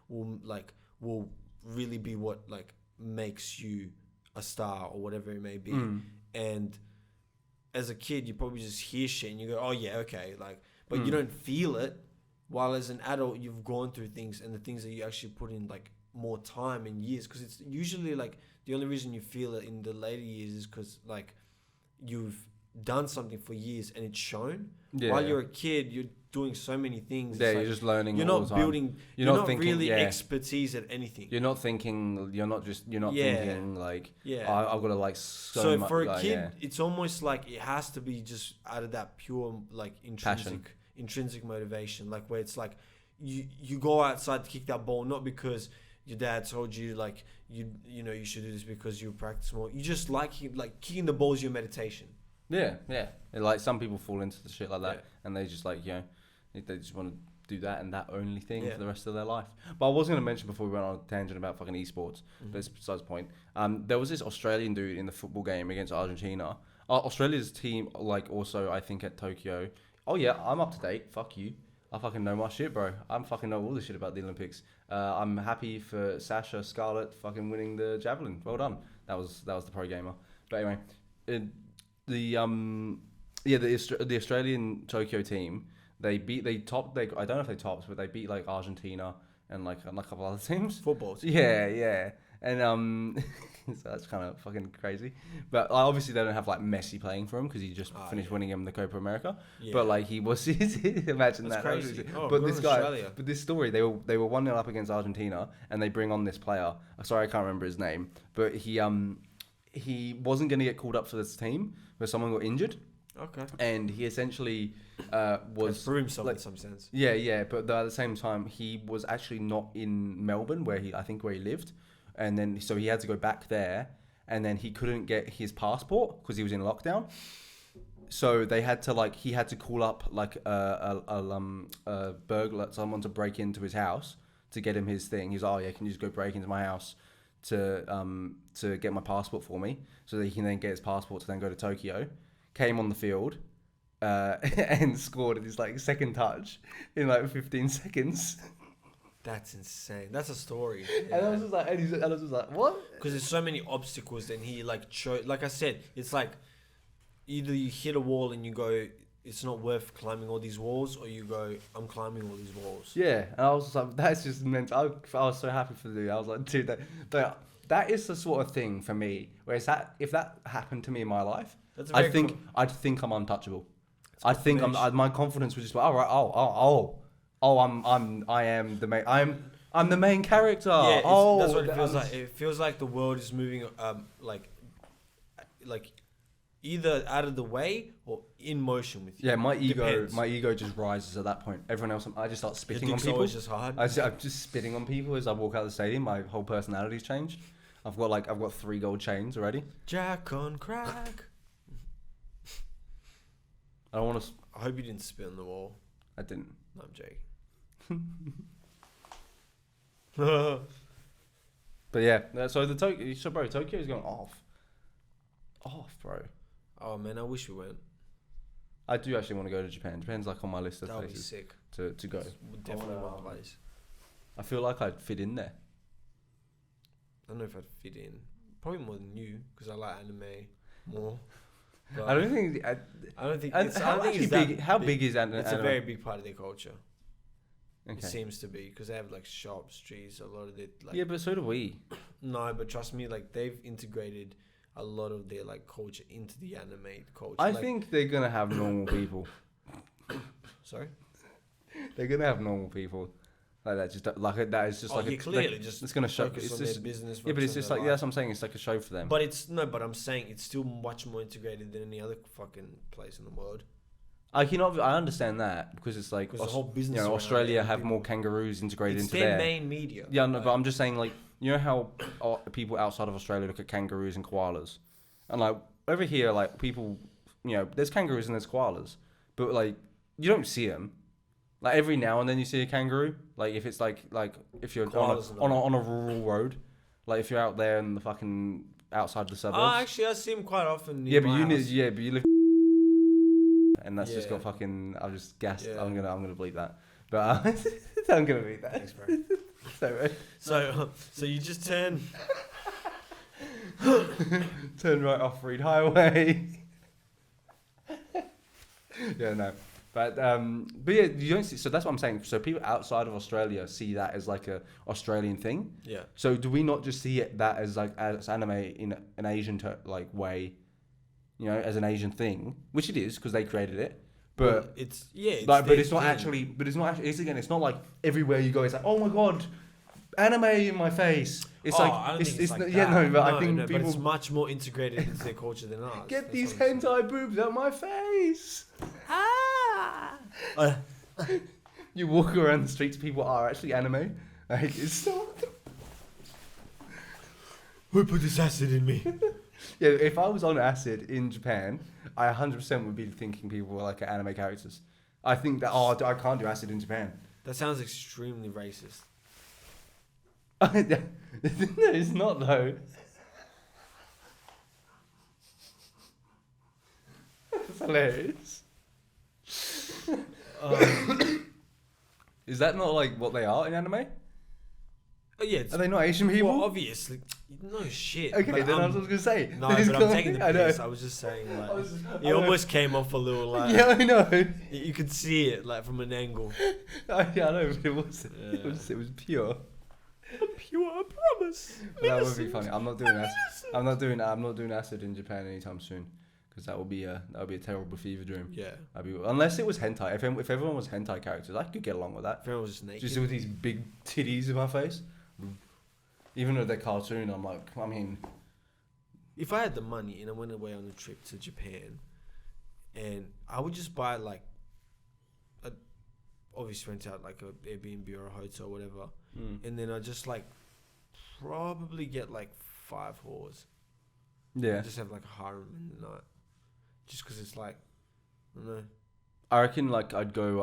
will really be what like makes you a star or whatever it may be. And as a kid you probably just hear shit and you go, oh yeah, okay, like, but you don't feel it. while as an adult you've gone through things, and the things that you actually put in like more time and years, because it's usually like the only reason you feel it in the later years is because like you've done something for years and it's shown. Yeah. While you're a kid, you're doing so many things. Yeah, It's you're like, just learning. you're all not the time. building. You're You're not not thinking, really yeah. expertise at anything. You're not thinking. You're not Yeah. thinking like. Yeah. Oh, I've got to like So much, for a like, kid, yeah. it's almost like it has to be just out of that pure like intrinsic motivation, like where it's like you go outside to kick that ball not because your dad told you like you know you should do this because you practice more. You just like kicking the ball is your meditation. Yeah, yeah. And, like some people fall into the shit like that, Yeah. and they just like they just want to do that and that only thing Yeah. for the rest of their life. But I was going to mention before we went on a tangent about fucking esports, Mm-hmm. but it's besides the point. There was this Australian dude in the football game against Argentina. Australia's team, like also I think at Tokyo. Oh yeah, I'm up to date. Fuck you. I fucking know my shit, bro. I fucking know all the shit about the Olympics. I'm happy for Sasha Scarlett fucking winning the javelin. Well done. That was the pro gamer. But anyway, the Australian Tokyo team, I don't know if they topped, but they beat like Argentina and like a couple other teams. Football team. Yeah. And so that's kind of fucking crazy. But obviously they don't have like Messi playing for him because he just finished winning him the Copa America. Yeah. But like he was, imagine That's that. crazy. Oh, But go this to guy, Australia. but this story, they were 1-0 up against Argentina, and they bring on this player. Sorry, I can't remember his name, but he wasn't going to get called up for this team, but someone got injured. Okay. And he essentially was through himself like, in some sense. Yeah, but at the same time, he was actually not in Melbourne where he lived, and then so he had to go back there, and then he couldn't get his passport because he was in lockdown. So they had to he had to call up like a burglar, someone to break into his house to get him his thing. He's like, oh yeah, can you just go break into my house to get my passport for me, so that he can then get his passport to then go to Tokyo. Came on the field and scored at his like second touch in like 15 seconds. That's insane. That's a story. And I was just like, what? Because there's so many obstacles, and he like like I said, it's like either you hit a wall and you go, it's not worth climbing all these walls, or you go, I'm climbing all these walls. Yeah, and I was just like, that's just meant. I was so happy for the dude. I was like, dude, that is the sort of thing for me. Where if that happened to me in my life, I'd think I'm untouchable. I think my confidence was just like, all right, I am the main. I'm the main character. Yeah, that's what it feels like. It feels like the world is moving, like either out of the way or in motion with you. Yeah, my Depends. ego just rises at that point. Everyone else, I just start spitting on It's people. always just hard. I'm just spitting on people as I walk out of the stadium. My whole personality's changed. I've got 3 gold chains already. Jack on crack. I don't want to. I hope you didn't spit on the wall. I didn't. No, I'm joking. But yeah, so Tokyo's going off, bro. Oh man, I wish we went. I do actually want to go to Japan. Japan's like on my list of That would be places sick. to go. Definitely one place. I feel like I'd fit in there. I don't know if I'd fit in. Probably more than you, because I like anime more. But I don't think. I don't think. And It's, I how don't think actually it's that big? How big is anime? It's a very big part of their culture. It Okay. seems to be, because they have like shops, streets, a lot of it. Like, Yeah, but so do we. No, but trust me, like they've integrated a lot of their like culture into the anime culture. I like, think they're gonna have normal people. Sorry. They're gonna have normal people like that. Just like that is just like yeah, a, clearly like, just it's gonna show. focus It's on just their business. yeah, but it's focus on just their like life. that's what I'm saying. It's like a show for them. But but I'm saying it's still much more integrated than any other fucking place in the world. I understand that because it's like Because the whole business. around Australia it, have people- more kangaroos integrated It's into their their main media. Yeah, no, like, but I'm just saying, like, you know how people outside of Australia look at kangaroos and koalas, and like over here, like people, there's kangaroos and there's koalas, but like you don't see them. Like every now and then you see a kangaroo. Like if it's like if you're Koalas on a rural road, like if you're out there in the fucking outside the suburbs. actually, I see them quite often. Yeah, Near my house. but you live. And that's just Yeah. got fucking. I've just gassed. Yeah. I'm gonna bleep that, but I'm gonna bleep that. Thanks, bro. So you just turn Turn right off Reed Highway. Yeah, no. But yeah, you don't see. So that's what I'm saying. So people outside of Australia see that as like a Australian thing. Yeah. So do we not just see that as like as anime in an Asian like way, as an Asian thing, which it is because they created it. But well, it's but their it's not thing. actually. But it's not actually. It's not like everywhere you go. It's like, oh my god, anime in my face. It's like I don't think it's like not, that. yeah, no, but I think but people it's much more integrated into their culture than ours. get That's these what I'm saying. hentai boobs out my face. You walk around the streets, people are actually anime. Like it's not. Who put this acid in me? Yeah, if I was on acid in Japan, I 100% would be thinking people were like anime characters. I think that I can't do acid in Japan. That sounds extremely racist. No, it's not though. That's hilarious. Is that not like what they are in anime? Oh yeah, it's, Are they not Asian people? well, obviously, no shit. Okay, but then I was gonna say. No, but I'm taking the I know. piss. I was just saying, like, I it know. almost came off a little, like, Yeah, I know. you could see it, like, from an angle. Yeah, I know. But it was pure. Pure, I promise. That would be funny. I'm not doing acid. I'm not doing acid in Japan anytime soon, because that would be a terrible fever dream. Yeah. Unless it was hentai. If everyone was hentai characters, I could get along with that. Everyone was just naked. Just with these big titties in my face. Even though they're cartoon, I'm like, I mean, If I had the money and I went away on a trip to Japan, and I would just buy, like, obviously rent out, like, a Airbnb or a hotel or whatever, and then I just, like, probably get, like, 5 whores. yeah. Just have, like, a harem in the night. Just because it's, like, I don't know. I reckon like I'd go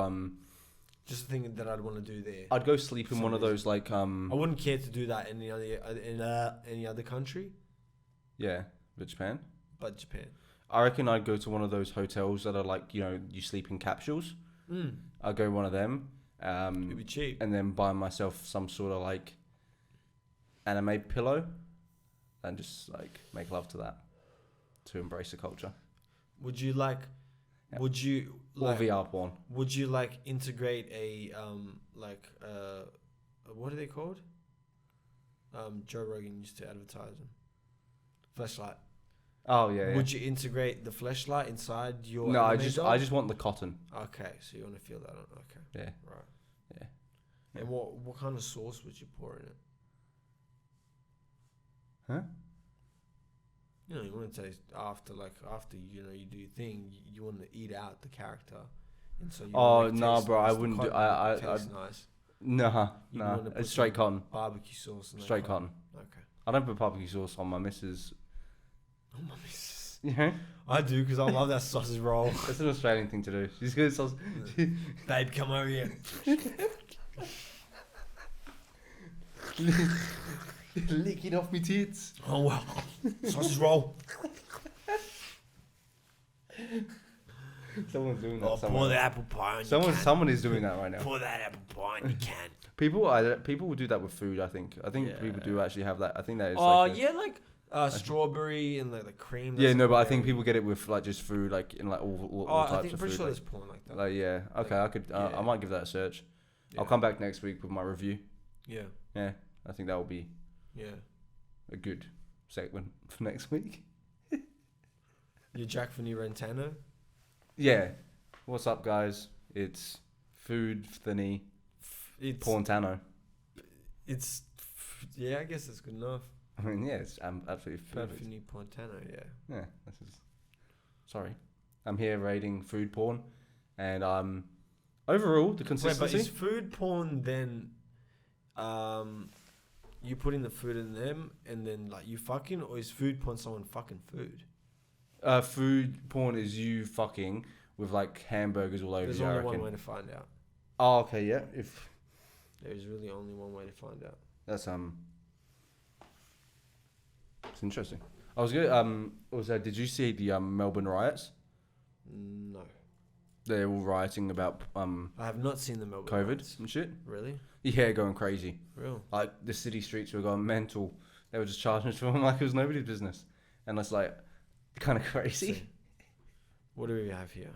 Just the thing that I'd want to do there. I'd go sleep in one of those like I wouldn't care to do that in any other country, yeah, but Japan. but Japan. I reckon I'd go to one of those hotels that are like you sleep in capsules. I'd go one of them. It'd be cheap. And then buy myself some sort of like anime pillow and just like make love to that to embrace the culture. Would you like? Yep. Would you Or like? VR porn. Would you like integrate a what are they called? Joe Rogan used to advertise them. Fleshlight. Oh yeah. Would you integrate the fleshlight inside your? No, anime doll? I just want the cotton. Okay, so you want to feel that on? Okay. Yeah. Right. Yeah. And what kind of sauce would you pour in it? Huh? You want to taste after you do your thing. You want to eat out the character, and so. Bro, I wouldn't do. I Tastes nice. Nah. You wanna put It's straight some cotton. Barbecue sauce. And Straight cotton. Okay. I don't put barbecue sauce on my missus. Oh my missus. Yeah. I do because I love that sausage roll. That's an Australian thing to do. She's good at sausage. Babe, come over here. Lick it off me tits. Oh well, sausage roll. Someone's doing that. Oh, pour the apple pie. Someone is doing that right now. Pour that apple pie and you can. People will do that with food. I think people do actually have that. I think that is. Strawberry and the cream. Yeah, that's no, but I very- think people get it with like just food, like in like all I types think of pretty food. sure Like, there's porn like that. like yeah, okay, I could. Yeah. I might give that a search. Yeah. I'll come back next week with my review. Yeah, Yeah, I think that will be yeah. a good segment for next week. You're Jack Fanny Rentano. Yeah, what's up, guys? It's food thinny It's porntano. It's I guess that's good enough. I mean, yeah, it's absolutely perfect. Fanny Portano, yeah. Yeah, this is. Sorry, I'm here rating food porn, and overall the Wait, consistency. but is food porn then? You putting the food in them and then like you fucking, or is food porn someone fucking food? Food porn is you fucking with like hamburgers all over There's you. I only reckon. one way to find out. Oh, okay, yeah. If There's really only one way to find out. that's it's interesting. I was good. Did you see the Melbourne riots? No, They're all rioting about I have not seen the Melbourne COVID riots. and shit. Really? Yeah, going crazy. Real? Like the city streets were going mental. They were just charging us for them like it was nobody's business, and it's like kind of crazy. See. What do we have here?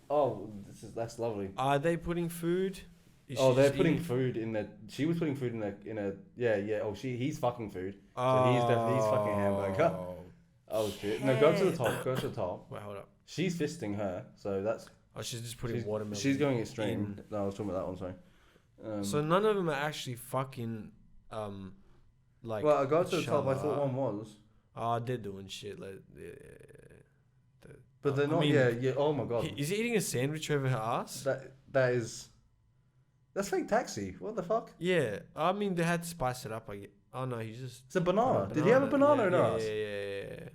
Oh, that's lovely. Are they putting food? Oh, they're putting food in the. She was putting food in a. Yeah. Oh, he's fucking food. So he's fucking hamburger. Oh shit! No, go to the top. Go to the top. Wait, hold up. She's fisting her, so that's. Oh, she's just putting watermelon. She's going extreme. No, I was talking about that one. Sorry. So none of them are actually fucking, like. Well, I got to the each top. I other. thought one was. Oh, they're doing shit like. But they're not. Yeah. Oh my god. Is he eating a sandwich over her ass? That is. That's like Taxi. What the fuck? Yeah, I mean they had to spice it up. Oh no, he's just. It's a banana. Did he have a banana in her ass? Yeah.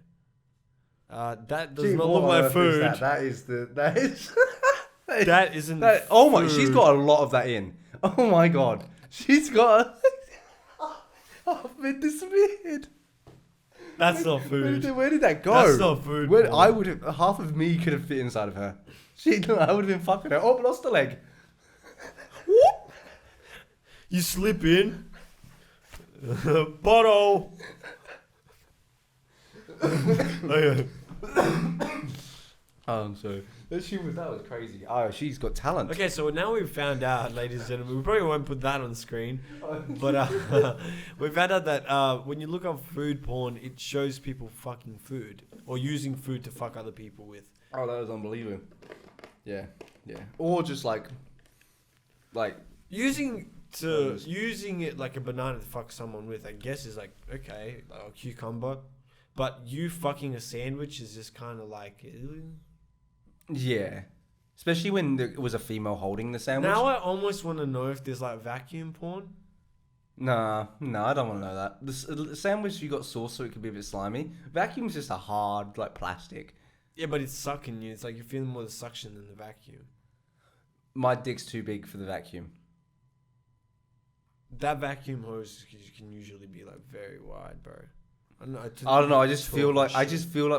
That does Gee, not what look like on earth food. is that is. That isn't. Oh my! food. She's got a lot of that in. Oh my god! She's got. Oh, it disappeared. That's not food. Where did that go? That's not food. Where, bro. I would have half of me could have fit inside of her. I would have been fucking her. Oh, lost a leg. You slip in. Bottle. So that was crazy. Oh, she's got talent. Okay, so now we've found out, ladies and gentlemen, we probably won't put that on the screen, but we found out that when you look up food porn, it shows people fucking food or using food to fuck other people with. Oh, that was unbelievable. Yeah. Or just like Using it like a banana to fuck someone with, I guess is like, okay, like a cucumber, but you fucking a sandwich is just kind of like... yeah. Especially when it was a female holding the sandwich. Now I almost want to know if there's like vacuum porn. Nah, I don't want to know that. The sandwich, you got sauce, so it could be a bit slimy. Vacuum's just a hard, like, plastic. Yeah, but it's sucking you. It's like you're feeling more the suction than the vacuum. My dick's too big for the vacuum. That vacuum hose can usually be like very wide, bro. I don't know. I just feel like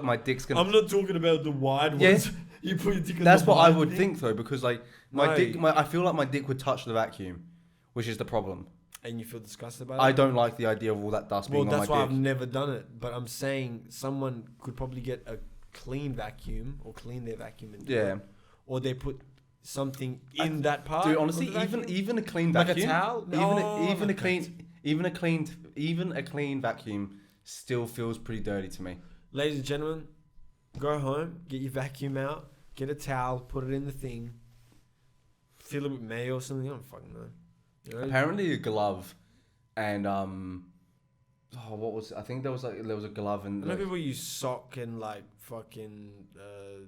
my dick's gonna. I'm not talking about the wide Yeah. ones. You put your dick in That's the what I wide would thing. think though, because like I feel like my dick would touch the vacuum, which is the problem. And you feel disgusted about it? I don't like the idea of all that dust being on my dick. Well, that's why I've never done it. But I'm saying someone could probably get a clean vacuum or clean their vacuum and do it. Or they put something in that part. Dude, honestly, of the vacuum. even a clean Like vacuum, a towel? even a clean vacuum still feels pretty dirty to me. Ladies and gentlemen, go home, get your vacuum out, get a towel, put it in the thing, fill it with mayo or something. I don't fucking know. You know? Apparently, a glove and what was it? I think there was a glove and. I know people use sock and like fucking. I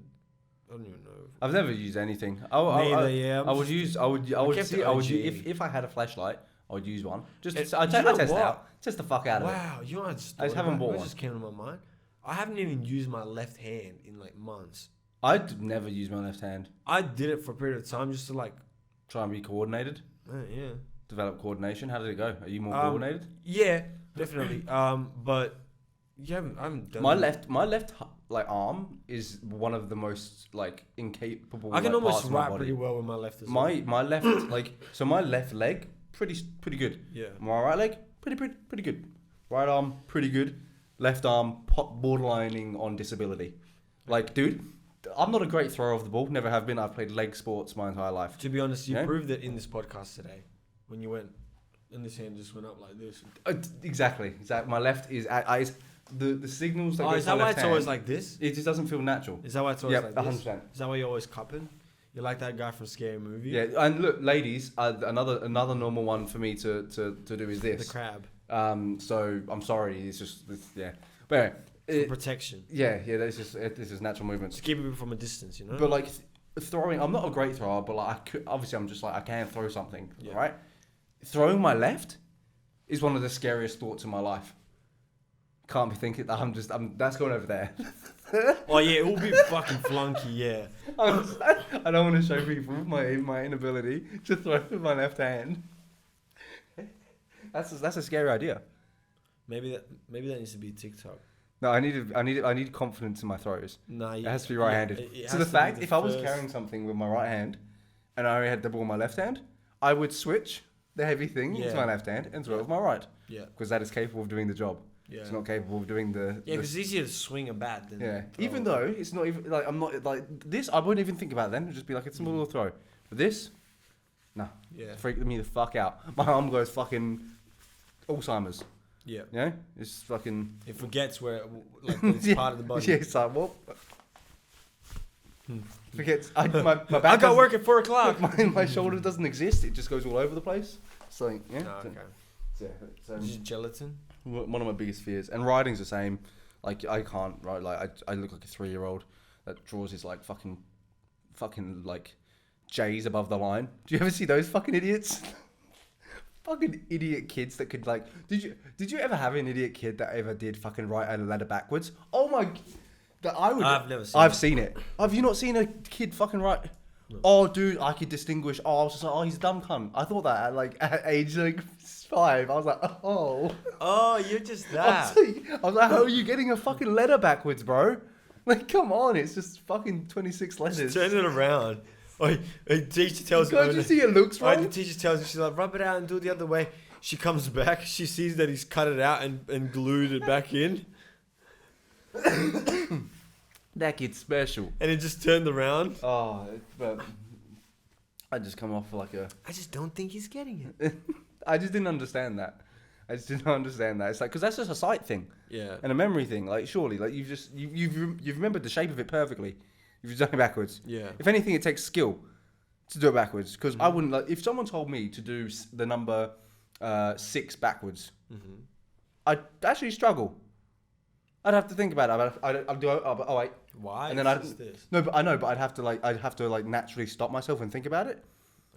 don't even know. I've never used anything. I would use if I had a flashlight, I would use one. I'd test it out. Test the fuck out of it. Wow, you know what I just haven't bought one. just came to my mind. I haven't even used my left hand in like months. I'd never use my left hand. I did it for a period of time just to like try and be coordinated. Yeah. Develop coordination. How did it go? Are you more coordinated? Yeah, definitely. But I haven't done my left like arm is one of the most like incapable. I can like, almost parts of my write body. pretty well with my left as well. My left my left leg pretty good. Yeah. My right leg pretty good. Right arm pretty good. Left arm borderlining on disability. Like, dude, I'm not a great thrower of the ball. Never have been. I've played leg sports my entire life. To be honest, you proved it in this podcast today when you went and this hand just went up like this. Exactly. My left is the signals that is that why it's always like this? It just doesn't feel natural. Is that why it's always like this? 100%. Is that why you're always cupping? You're like that guy from Scary Movie? Yeah, and look, ladies, another normal one for me to do is this. The crab. So I'm sorry, it's just yeah. But for protection. Yeah, this is natural movements. Just keep it from a distance, you know. But like throwing, I'm not a great thrower, but like obviously I'm just like I can throw something, right? Throwing my left is one of the scariest thoughts in my life. Can't be thinking that that's going over there. Oh yeah, it will be fucking flunky, yeah. I don't want to show people my inability to throw with my left hand. That's a scary idea. Maybe that needs to be TikTok. No, I need confidence in my throws. No, it has to be right-handed. So the fact, if I was carrying something with my right hand, and I only had the ball in my left hand, I would switch the heavy thing into my left hand and throw it with my right. Yeah. Because that is capable of doing the job. Yeah. It's not capable of doing the. Yeah, because it's easier to swing a bat than. Yeah. throw Even it. though it's not even like I'm not like this, I wouldn't even think about it then. It'd just be like it's a little throw. But this, no, Yeah. freaked me the fuck out. My arm goes fucking Alzheimer's. Yeah. Yeah, it's fucking. It forgets where like that it's Yeah. part of the body. Yeah, it's like what? Forgets. My back. I got doesn't- work at 4 o'clock. My shoulder doesn't exist. It just goes all over the place. So yeah. No, okay. Yeah, it's, Just gelatin. one of my biggest fears. And riding's the same. Like I can't ride. Like I look like a 3-year-old that draws his like fucking like J's above the line. Do you ever see those fucking idiots? Fucking idiot kids that could like. Did you ever have an idiot kid that ever did fucking write a letter backwards? Oh my. That I would. I've never seen I've it. seen it. Have you not seen a kid fucking write? No. Oh, dude, I could distinguish. Oh, I was just like, oh, he's a dumb cunt. I thought that at age like 5. I was like, oh. Oh, you're just I that. was like, how are you getting a fucking letter backwards, bro? Like, come on, it's just fucking 26 letters. Just turn it around. Oh, the teacher tells Can't you see it looks Right, the wrong? teacher tells her, she's like, rub it out and do it the other way. She comes back, she sees that he's cut it out and glued it back in, That kid's special. and it just turned around. Oh, but I just come off like a. I just don't think he's getting it. I just didn't understand that. I just didn't understand that. It's like because that's just a sight thing Yeah. and a memory thing. Like surely, like you've remembered the shape of it perfectly. You've done it backwards. Yeah. If anything, it takes skill to do it backwards. Because I wouldn't like if someone told me to do the number 6 backwards. Mm-hmm. I'd actually struggle. I'd have to think about it. I'd do. Oh wait. Why? And then It's I'd- just this. No, but I know. But I'd have to like naturally stop myself and think about it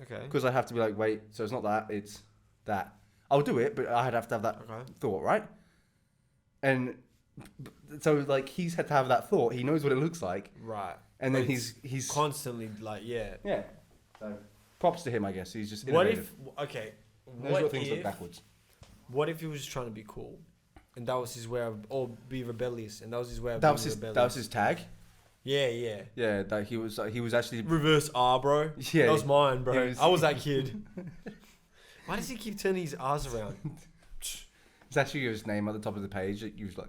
Okay. because I'd have to be like, wait. So it's not that. It's that. I'll do it, but I'd have to have that Okay. thought, right? And so like he's had to have that thought. He knows what it looks like, Right. and then But he's constantly like, yeah. yeah. So props to him, I guess. He's just What innovative. if? Okay. Knows what things look if? backwards. What if he was just trying to be cool, and that was his way of, or be rebellious, and that was his way of That being was his. rebellious? That was his tag. Yeah, yeah. Yeah, that he was actually. Reverse R, bro. Yeah, That was mine, bro. he was- I was that kid. Why does he keep turning his R's around? It's actually his name at the top of the page. That you was like,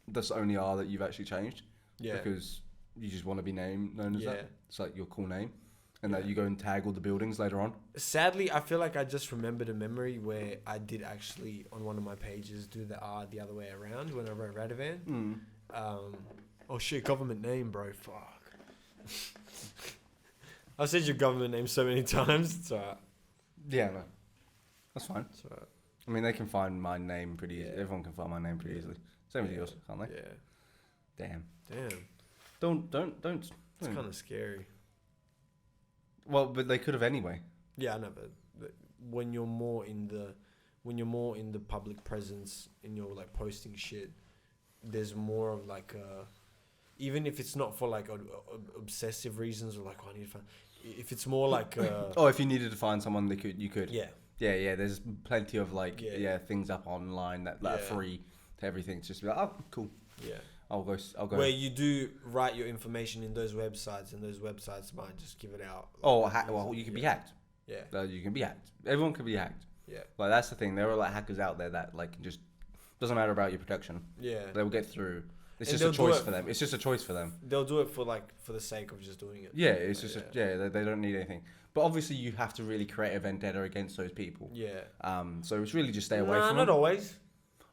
that's the only R that you've actually changed. Yeah. Because you just want to be known as Yeah. that. It's like your cool name, and that Yeah. you go and tag all the buildings later on. Sadly, I feel like I just remembered a memory where I did actually on one of my pages do the R the other way around when I wrote Radovan. Oh shit, government name, bro. Fuck. I've said your government name so many times. It's alright. Yeah, no, that's fine. It's alright. I mean, they can find my name pretty easily. Yeah. Everyone can find my name pretty easily. Same with yours, can't they? Yeah. Damn. Damn. Don't. It's kind of scary. Well, but they could have anyway. Yeah, I know, but when you're more in the public presence and you're like posting shit, there's more of like even if it's not for like obsessive reasons or like, oh, I need to find. If it's more like Oh, if you needed to find someone, you could. yeah, Yeah. There's plenty of like Yeah. things up online that are Yeah. free to everything. It's just be like, oh, cool. yeah. I'll go. Where you do write your information in those websites, and those websites might just give it out. Oh, well, you can be hacked. Yeah, You can be hacked. Everyone can be hacked. yeah, Like that's the thing. There are like hackers out there that like just doesn't matter about your protection. yeah. They'll get through. It's And just a they'll do choice it- for them. It's just a choice for them. They'll do it for the sake of just doing it. Yeah, it's Like, just they don't need anything. But obviously, you have to really create a vendetta against those people. Yeah. So it's really just stay away Nah, from not them. always.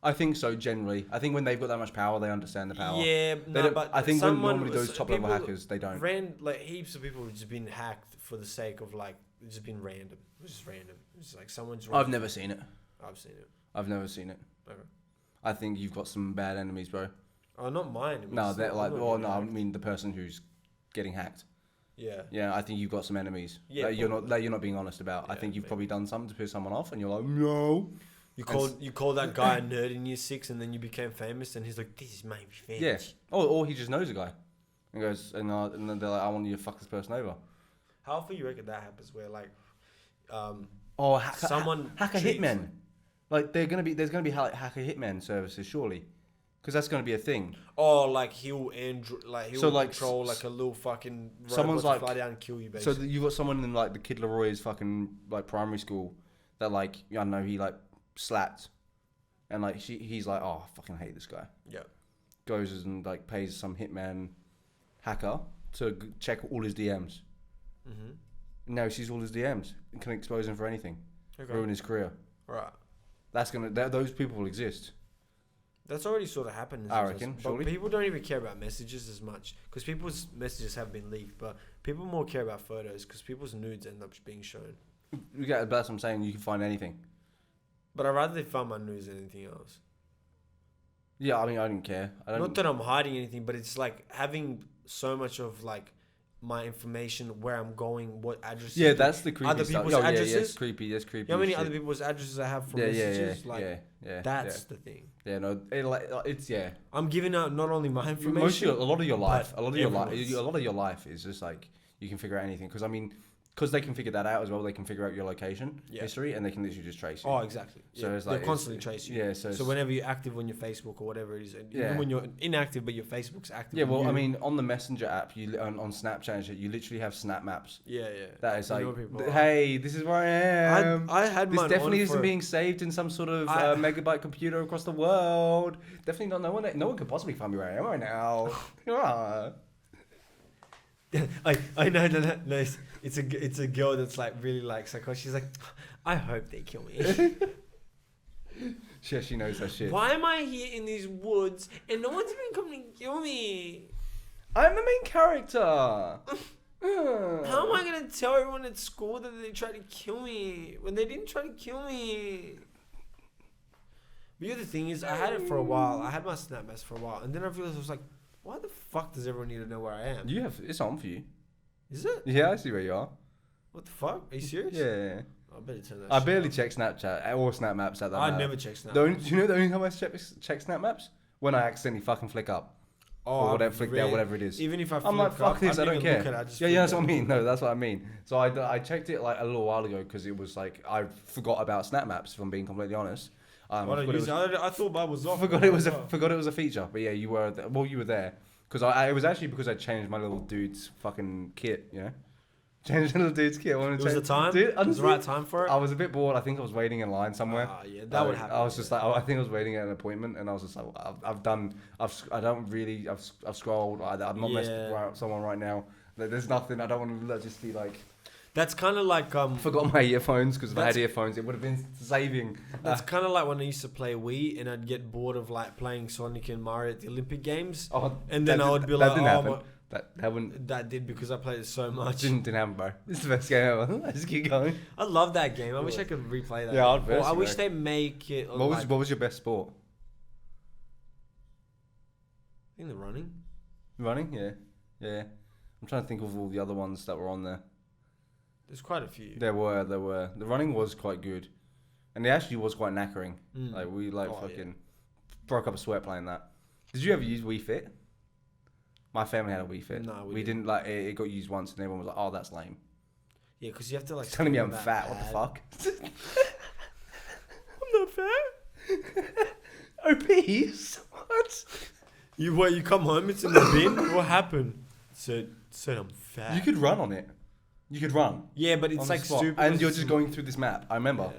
I think so. Generally, I think when they've got that much power, they understand the power. Yeah, They no, don't- but I think when someone normally those was- top level people hackers, they don't. Like heaps of people have just been hacked for the sake of like it's just been random. It's just random. It's like someone's. I've never seen it. I've seen it. I've never seen it. Okay. I think you've got some bad enemies, bro. Oh, not mine. It No, was- they're I'm like, not oh getting no, I hacked. mean the person who's getting hacked. Yeah. Yeah, I think you've got some enemies. Yeah, that you're probably. not being honest about. I Yeah, think you've maybe. probably done something to piss someone off, and you're like, no. You called that guy a nerd in year 6, and then you became famous, and he's like, "This is my revenge." Yeah. Or he just knows a guy, and goes, and then they're like, I want you to fuck this person over. How often you reckon that happens? Where like, Oh, someone hacker treats- hitmen. Like there's gonna be hacker hitmen services, surely, because that's gonna be a thing. oh, like he'll So, like, control like a little fucking robot someone's to like- fly down and kill you. So Basically. you've got someone in like the Kid Leroy's fucking like primary school that like I don't know he like slapped and like he's like, oh, I fucking hate this guy. Yeah. Goes and like pays some hitman hacker to check all his DMs. Mm-hmm. Now he sees all his DMs and can expose him for anything, ruin his career. Right. That's those people will exist. That's already sort of happened. I reckon, but surely. people don't even care about messages as much because people's messages have been leaked, but people more care about photos because people's nudes end up being shown. That's what I'm saying. You can find anything. But I'd rather they find my nudes than anything else. Yeah, I mean, I don't care. Not that I'm hiding anything, but it's like having so much of like my information, where I'm going, what addresses. Yeah, that's the creepy other stuff. people's Yeah, addresses. it's creepy. That's creepy. You know how many shit. other people's addresses I have from Yeah, messages? yeah. That's the thing. Yeah, no, it's I'm giving out not only my information. a lot of your life, everyone's. a lot of your life is just like you can figure out anything. Because I mean, because they can figure that out as well. They can figure out your location history, and they can literally just trace you. Oh, exactly. So yeah. it's like they constantly trace you. Yeah. So whenever you're active on your Facebook or whatever it is, and even when you're inactive but your Facebook's active. Yeah, well, I mean, on the Messenger app, you on Snapchat and shit, you literally have snap maps. Yeah. That is You like, hey, this is where I am. I had this mine definitely on isn't for- being saved in some sort of megabyte computer across the world. Definitely not. No one could possibly find me where I am right now. Ah. I know. No, it's a girl that's like really like psycho. She's like, I hope they kill me. She knows that shit. Why am I here in these woods and no one's even coming to kill me? I'm the main character. How am I gonna tell everyone at school that they tried to kill me when they didn't try to kill me? But the other thing is, I had it for a while. I had my Snap Mess for a while, and then I realized I was like, why the fuck does everyone need to know where I am? It's on for you. Is it? Yeah, I see where you are. What the fuck? Are you serious? Yeah. I better turn that. I shit barely off. check Snapchat or Snap Maps at that. I never check Snap. Do you know the only time I check Snap Maps? When I accidentally fucking flick up. Or whatever, flick down, whatever it is. Even if I I'm like, fuck this, I don't care. Yeah, that's what I mean. No, that's what I mean. So I checked it like a little while ago because it was like I forgot about Snap Maps. If I'm being completely honest. I thought that was off. Forgot it was a feature. But yeah, you were there because it was actually because I changed my little dude's fucking kit. You know, changed the little dude's kit. It was the time. Dude, it was the right time for it. I was a bit bored. I think I was waiting in line somewhere. Yeah, that would happen. I was just like, I think I was waiting at an appointment, and I was just like, I've scrolled. I'm not messing with someone right now. There's nothing. I don't want to just be like. That's kind of like Forgot my earphones because if I had earphones, it would have been saving. That's kind of like when I used to play Wii and I'd get bored of like playing Sonic and Mario at the Olympic Games, and then I would be like, that did because I played it so much. Didn't happen, bro. This is the best game ever. Let's just keep going. I love that game. I wish I could replay that. Yeah, I wish they make it. What was your best sport? I think the running. Running, yeah. I'm trying to think of all the other ones that were on there. There's quite a few. There were. The running was quite good, and it actually was quite knackering. Like we broke up a sweat playing that. Did you ever use Wii Fit? My family had a Wii Fit. No, we didn't. Like it got used once, and everyone was like, "Oh, that's lame." Yeah, because you have to like. Telling me I'm fat. What the fuck? I'm not fat. Obese? What? You come home, it's in the bin. What happened? Said I'm fat. You could run on it. You could run. Yeah, but it's like stupid. And you're just going through this map. I remember.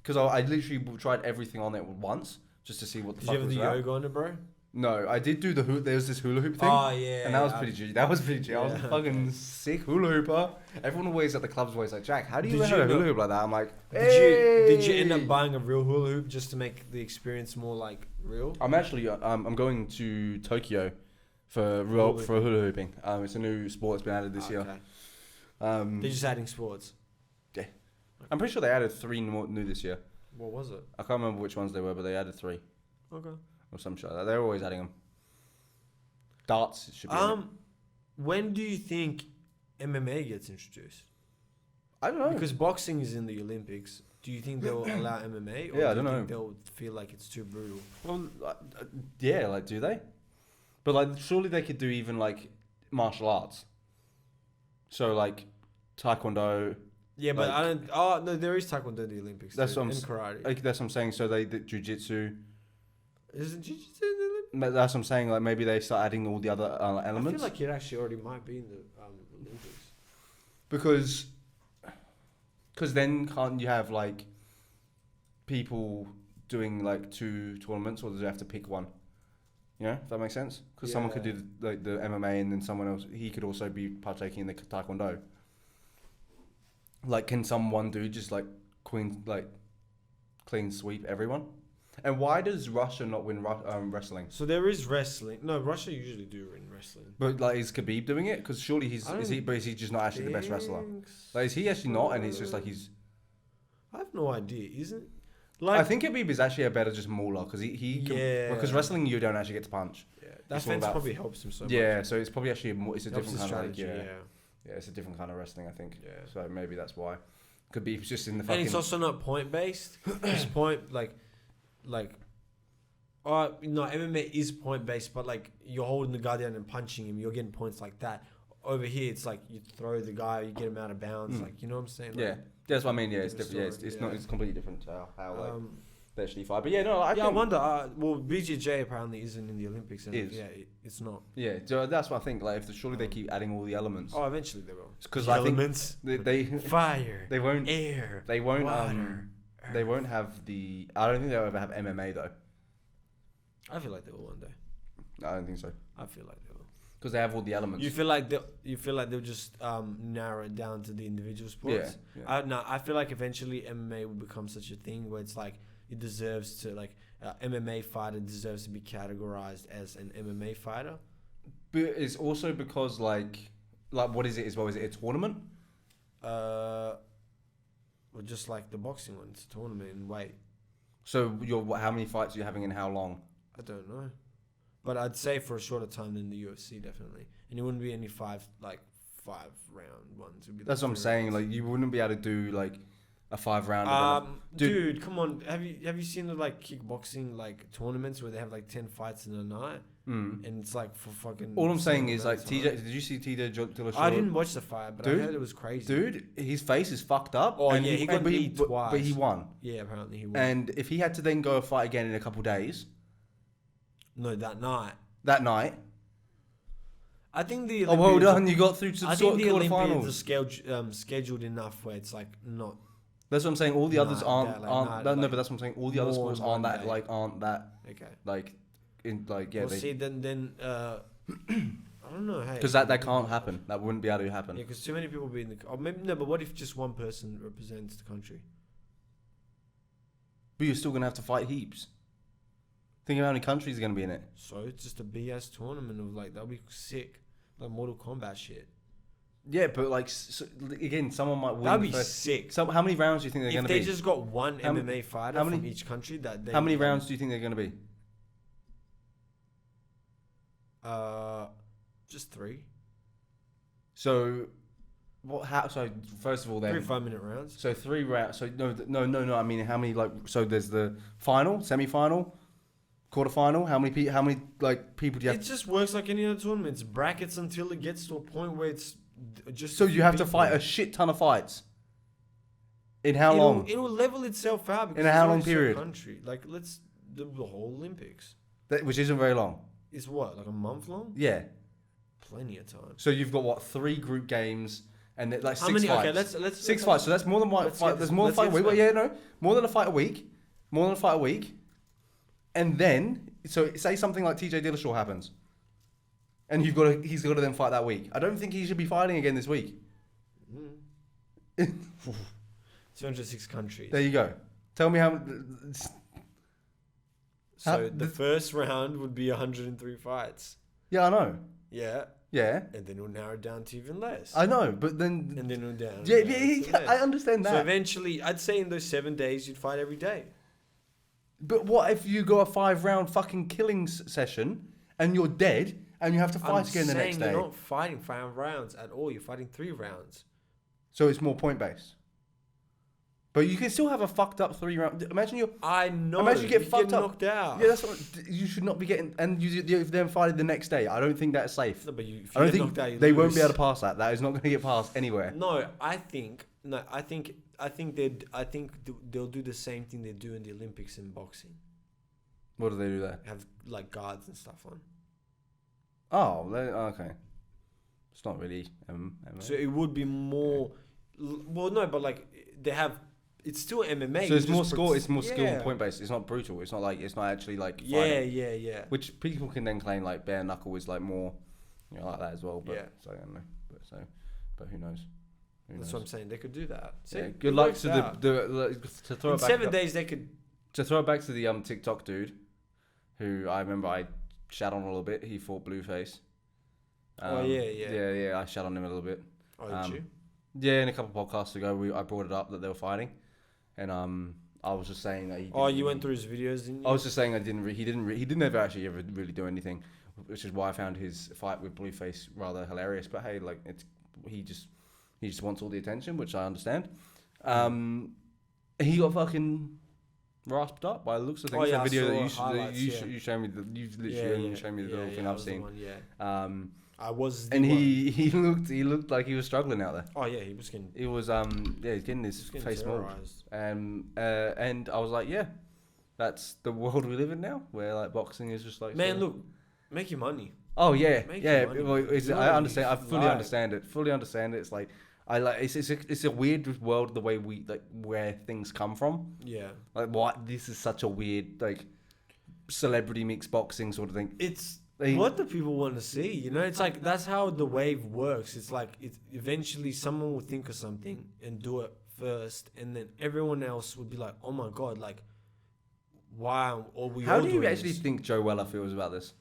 Because I literally tried everything on it once just to see what the fuck was. Did you ever do yoga on it, bro? No, I did do there was this hula hoop thing. Oh, yeah. And that was pretty G. I was a fucking sick hula hooper. Everyone always at the club's always like, Jack, how do you learn a hula hoop like that? I'm like, hey! Did you end up buying a real hula hoop just to make the experience more like real? I'm actually I'm going to Tokyo for hula hooping. It's a new sport that's been added this year. They're just adding sports. Yeah. I'm pretty sure they added 3 new this year. What was it? I can't remember which ones they were, but they added 3. Okay. Or some shit like that. They're always adding them. Darts should be in it. When do you think MMA gets introduced? I don't know. Because boxing is in the Olympics. Do you think they'll allow MMA? Or Yeah, I do don't you know. think they'll feel like it's too brutal? Well, yeah, like, do they? But, like, surely they could do even, like, martial arts. So, like, Taekwondo. Yeah, but I don't... Oh, no, there is Taekwondo in the Olympics. That's what and karate. Like, that's what I'm saying. So, they did jiu-jitsu. Isn't jiu-jitsu in the Olympics? That's what I'm saying. Like, maybe they start adding all the other elements. I feel like it actually already might be in the Olympics. Because then can't you have, like, people doing like 2 tournaments, or do they have to pick one? You know, if that makes sense? Because someone could do the MMA, and then someone else, he could also be partaking in the taekwondo. Like, can someone do just like clean sweep everyone? And why does Russia not win wrestling? So there is wrestling. No, Russia usually do win wrestling. But like, is Khabib doing it? Because surely but is he just not actually the best wrestler? Like, is he actually not? And it's just like he's. I have no idea. Isn't like I think Khabib is actually a better just mauler because because wrestling you don't actually get to punch. Yeah, that fence probably helps him so much. Yeah, so it's probably actually it's a Helps different his kind of strategy. yeah, it's a different kind of wrestling, I think. Yeah. So maybe that's why. Khabib's just in the And fucking. it's also not point based. It's point like. No, MMA is point based, but like you're holding the guy down and punching him, you're getting points like that. Over here, it's like you throw the guy, you get him out of bounds. Like, you know what I'm saying? Like, Yeah, that's what I mean. Yeah, it's different. story, Yeah, it's not. It's completely different to how like they actually fight. But yeah, no, I wonder. Well, BJJ apparently isn't in the Olympics. And Is. Yeah, it's not. Yeah, so that's what I think. Like, surely they keep adding all the elements. Oh, eventually they will. Because The I think elements, they fire, they won't air, they won't water. they won't have the. I don't think they'll ever have MMA though. I feel like they will one day. I don't think so. I feel like they will. Because they have all the elements. You feel like they'll just narrow it down to the individual sports. Yeah. I feel like eventually MMA will become such a thing where it's like it deserves to MMA fighter deserves to be categorized as an MMA fighter. But it's also because like what is it as well? Is it a tournament? Well, just like the boxing one, it's a tournament in weight. So how many fights are you having and how long? I don't know, but I'd say for a shorter time than the UFC definitely, and it wouldn't be any 5 round ones. It'd be That's what I'm saying. rounds. Like, you wouldn't be able to do like a 5 round. Dude, come on. Have you seen the kickboxing tournaments where they have 10 fights in a night? And it's for fucking. All I'm saying is TJ. TJ. Did you see TJ Dillashaw? I didn't watch the fight, but Dude, I heard it was crazy. Dude, his face is fucked up. Oh and yeah, he got beat twice. But he won. Yeah, apparently he won. And if he had to then go fight again in a couple days. No, that night. That night. I think the. Oh, well done! You got through to I think the quarterfinals. Olympians are scheduled enough where it's not. That's what I'm saying. All the others aren't. but No, but that's what I'm saying. All the other sports aren't that Okay. Yeah. Well, see, then I don't know. Hey, Because that can't happen. That wouldn't be able to happen. Yeah, because too many people be in the. Or maybe no, but what if just one person represents the country? But you're still gonna have to fight heaps. Think of how many countries are gonna be in it. So it's just a BS tournament of that'll be sick, Mortal Kombat shit. Yeah, but again, someone might win. That'd be sick. How many rounds do you think they're If gonna they be? just got one How MMA fighter how many- from each country, How many rounds do you think they're gonna be? Just 3. So, what? How? So first of all, then 3 5-minute rounds. So 3 rounds. So no. I mean, how many so there's the final, semi-final, quarter-final. How many people do you have? It just works like any other tournament. It's brackets until it gets to a point where it's just. So you have to fight a shit ton of fights. In how long? It'll level itself out. Because In a how it's long only certain period? Country let's the whole Olympics. Which isn't very long. Is what a month long? Yeah. Plenty of time. So you've got 3 group games and How 6 many? fights. Okay, let's 6 fights. So that's more than one let's fight. get There's this- more than let's fight a get week. this Well, yeah, no, more than a fight a week. More than a fight a week. And then, so say something like TJ Dillashaw happens, and he's got to then fight that week. I don't think he should be fighting again this week. 206 countries. There you go. Tell me how. So the first round would be 103 fights. Yeah, I know. Yeah. Yeah, And then we'll narrow it down to even less. I know. But then, And then we'll down. yeah, I understand So that. eventually, I'd say in those 7 days, you'd fight every day. But what if you go a 5-round fucking killing session and you're dead and you have to fight again the next day? You're not fighting 5 rounds at all. You're fighting 3 rounds. So it's more point based. But you can still have a fucked up 3-round. Imagine I know. Imagine you get fucked up. knocked out. Yeah, that's what you should not be getting. And you then fighting the next day. I don't think that's safe. No, but if I don't get think knocked out, you they won't lose. be able to pass that. That is not going to get passed anywhere. No, I think they'll do the same thing they do in the Olympics in boxing. What do they do there? Have guards and stuff on. Oh, okay. It's not really. So it would be more. Well, no, but they have it's still MMA. So it's you more just score. It's more skill and yeah. point based. It's not brutal. It's not like it's not actually like Yeah, fighting. yeah. Which people can then claim like bare knuckle is like more, like that as well. But Yeah. so I don't know. But who knows? That's what I'm saying. They could do that. See, Yeah, it good luck works to out. to throw In it back. 7 days, they could. To throw it back to the TikTok dude, who I remember I shat on a little bit. He fought Blueface. Yeah. I shat on him a little bit. Oh, did you? Yeah, in a couple of podcasts ago, I brought it up that they were fighting, and I was just saying that he. Oh, you went through his videos, didn't you? I was just saying he didn't ever actually ever really do anything, which is why I found his fight with Blueface rather hilarious. But hey, like he just wants all the attention, which I understand. He got fucking rasped up by the looks of things. Oh, yeah, the video I that saw you showed me, you literally showed me the little thing I've seen. I was. And he looked like he was struggling out there. Oh yeah, he was getting. He was he's getting his face mauled. terrorized. And I was like, yeah, that's the world we live in now, where like boxing is just like. Man, look, make your money. Oh yeah, Make yeah. your money. Well, I understand. I fully Right. understand it. Fully understand it. It's like it's a weird world the way we like where things come from. Yeah. Like what this is such a weird like celebrity mixed boxing sort of thing. It's Like, what do people want to see? You know, it's like that's how the wave works. It's like eventually someone will think of something and do it first, and then everyone else would be like, "Oh my god!" Like, wow. Or we. How all do you doing actually this? think Joe Weller feels about this?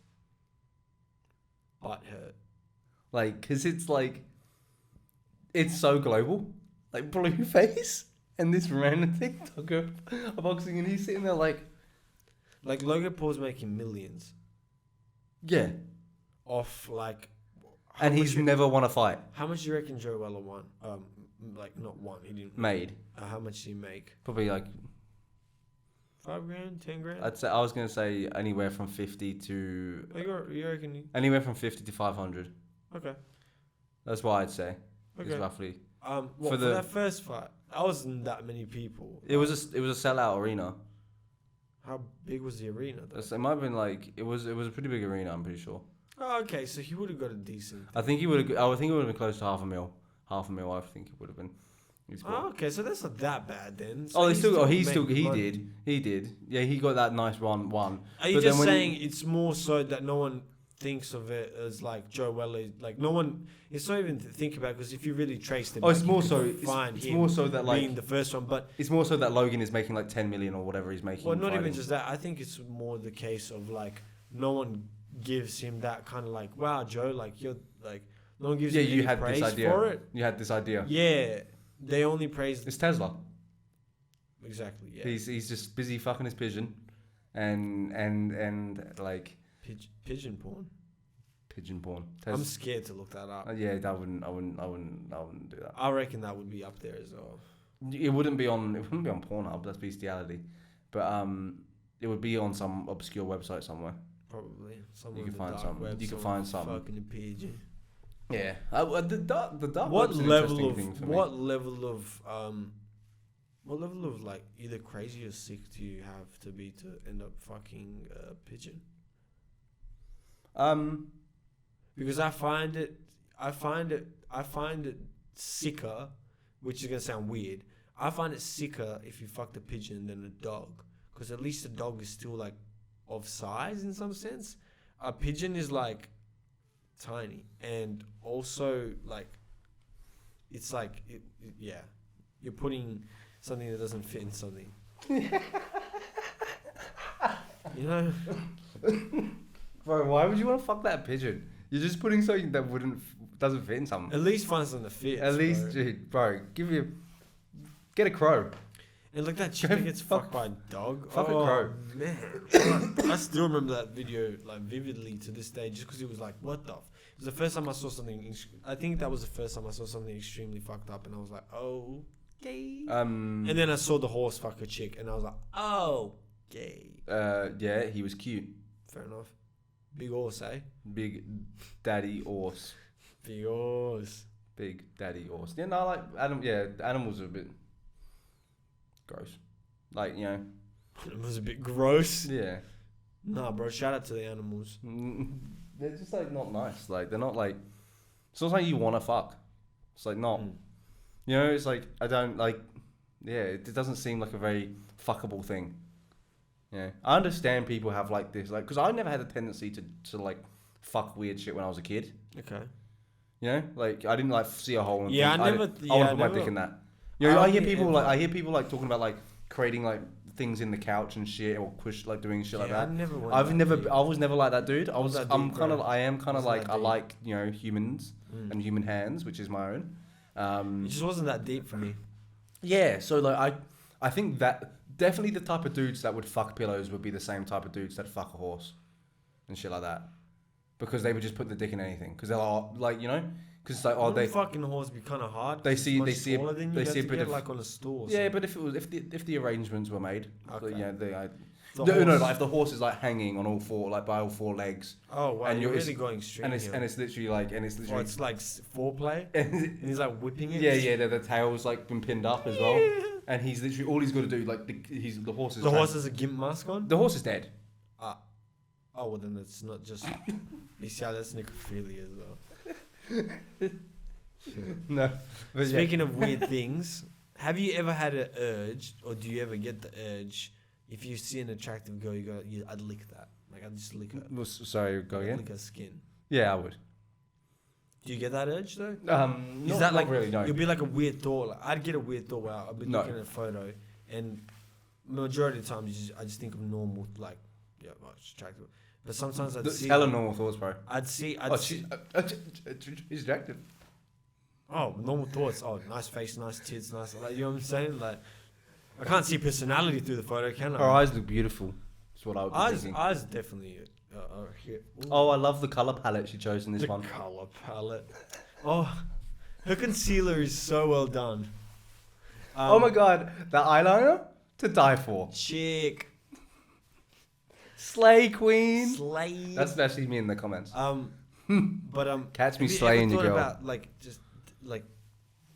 Butt hurt. Like, cause it's like, it's so global. Like Blueface and this random TikToker of boxing, and he's sitting there like, Logan Paul's making millions yeah, off like. and he's never won a fight How much do you reckon Joe Weller won? Like not won. He didn't. made. How much did he make? Probably like, 5 grand, 10 grand. I was gonna say anywhere from 50 to You reckon? anywhere from 50 to 500. Okay. That's what I'd say. Okay. Is roughly. For that first fight, that wasn't that many people. It was a sellout arena. How big was the arena though? It might have been like it was a pretty big arena. I'm pretty sure. Oh, okay, so he would have got a decent. I think he would have. I think it would have been close to half a mil. I think it would have been. Oh, okay, so that's not that bad then. So Oh, he money. did. He did. Yeah, he got that nice one. Are you But then just when saying it's more so that no one thinks of it as like Joe Weller? Like no one. It's not even to think about because if you really trace them. Oh, it's back, more you so. could find It's him more so that like being the first one, but it's more so that Logan is making like 10 million or whatever he's making. well, not even fighting. just that. I think it's more the case of like no one gives him that kind of like wow, Joe, like you're like no one gives Yeah, him you any had praise this idea. for it. You had this idea. Yeah, they only praise It's Tesla. exactly. Yeah, He's just busy fucking his pigeon, and like pigeon porn. pigeon porn. I'm scared to look that up. Yeah, I wouldn't do that. I reckon that would be up there as well. It wouldn't be on Pornhub. That's bestiality, but it would be on some obscure website somewhere. Probably. You can find something. You can find something. Fucking a pigeon. Yeah, the dark. What web's an level interesting of thing for me. what level of like either crazy or sick do you have to be to end up fucking a pigeon? Because I find it sicker, which is gonna sound weird. I find it sicker if you fucked a pigeon than a dog, because at least a dog is still like of size in some sense. A pigeon is like tiny, and also like it's like yeah, you're putting something that doesn't fit in something. You know, Bro, why would you want to fuck that pigeon? You're just putting something that doesn't fit in something. at least find something that fits. At least, bro. dude, bro, get a crow. And like that chick that gets fucked by a dog. Fuck a crow. Man. I still remember that video like vividly to this day just because it was like, what the? It was the first time I saw something. I think that was the first time I saw something extremely fucked up, and I was like, oh, gay. And then I saw the horse fuck a chick, and I was like, oh, gay. Yeah, he was cute. Fair enough. Big horse, eh? Big daddy horse. Big horse. Big daddy horse. Yeah, no, like the animals are a bit gross. Like, you know. It was a bit gross. Yeah. Nah, bro. Shout out to the animals. They're just like not nice. Like they're not like. It's not like you want to fuck. It's like not. You know, it's like I don't like. Yeah, it doesn't seem like a very fuckable thing. Yeah, I understand people have like this, like, because I never had a tendency to like fuck weird shit when I was a kid. Okay. You know, like I didn't like see a hole and Yeah, think, I never. I want to put my never, dick in that. You know, I hear only people ever- like talking about like creating like things in the couch and shit, or push like doing shit like Yeah, I that. never went I've that never, deep. I was never like that dude. I Was that I'm deep, kind of, bro? I am kind of Wasn't like, that I deep? like, you know, humans and human hands, which is my own. It just wasn't that deep for me. Yeah, so like I think that definitely the type of dudes that would fuck pillows would be the same type of dudes that fuck a horse and shit like that, because they would just put the dick in anything, because they're all, like, you know, because it's like, oh, they fucking horse be kind of hard. they 'cause see- it's they much see a- smaller than you. they You have see a to bit get of- like on a stool. or yeah, something. but if the arrangements were made, Okay. yeah, The no, horse- like if the horse is like hanging on all four, like by all four legs, Oh wow, and you're it's- really going extreme. and it's here. and it's literally like, and it's Oh, literally it's like foreplay, and he's like whipping it. yeah, the tail's like been pinned up as well, and he's literally, all he's got to do, like the horse is The horse has a gimp mask on. the horse is dead. Oh well, then it's not just. You see how that's necrophilia as well. No, but yeah. Speaking of weird things, have you ever had an urge, or do you ever get the urge, if you see an attractive girl, you go, I'd lick that. Like I'd just lick her. Well, sorry, go I'd again. lick her skin. Yeah, I would. Do you get that urge though? Is that like really? No. It'd be like a weird thought. Like I'd get a weird thought where I'd be No. looking at a photo, and majority of the time I just think of normal, like, yeah, well, it's attractive. But sometimes I'd see. Hella normal thoughts, bro. I'd see. Oh, see she's attractive. normal thoughts. Oh, nice face, nice tits, nice. Like, you know what I'm saying? Like, I can't see personality through the photo, can I? Her eyes look beautiful. That's what I would be thinking. Eyes definitely. Hit. Oh, I love the color palette she chose in this The one. color palette. Oh, her concealer is so well done. Oh my god, the eyeliner to die for. Chick. Slay queen. Slay. That's actually me in the comments. But Catch me have you slaying ever your thought girl. about like just like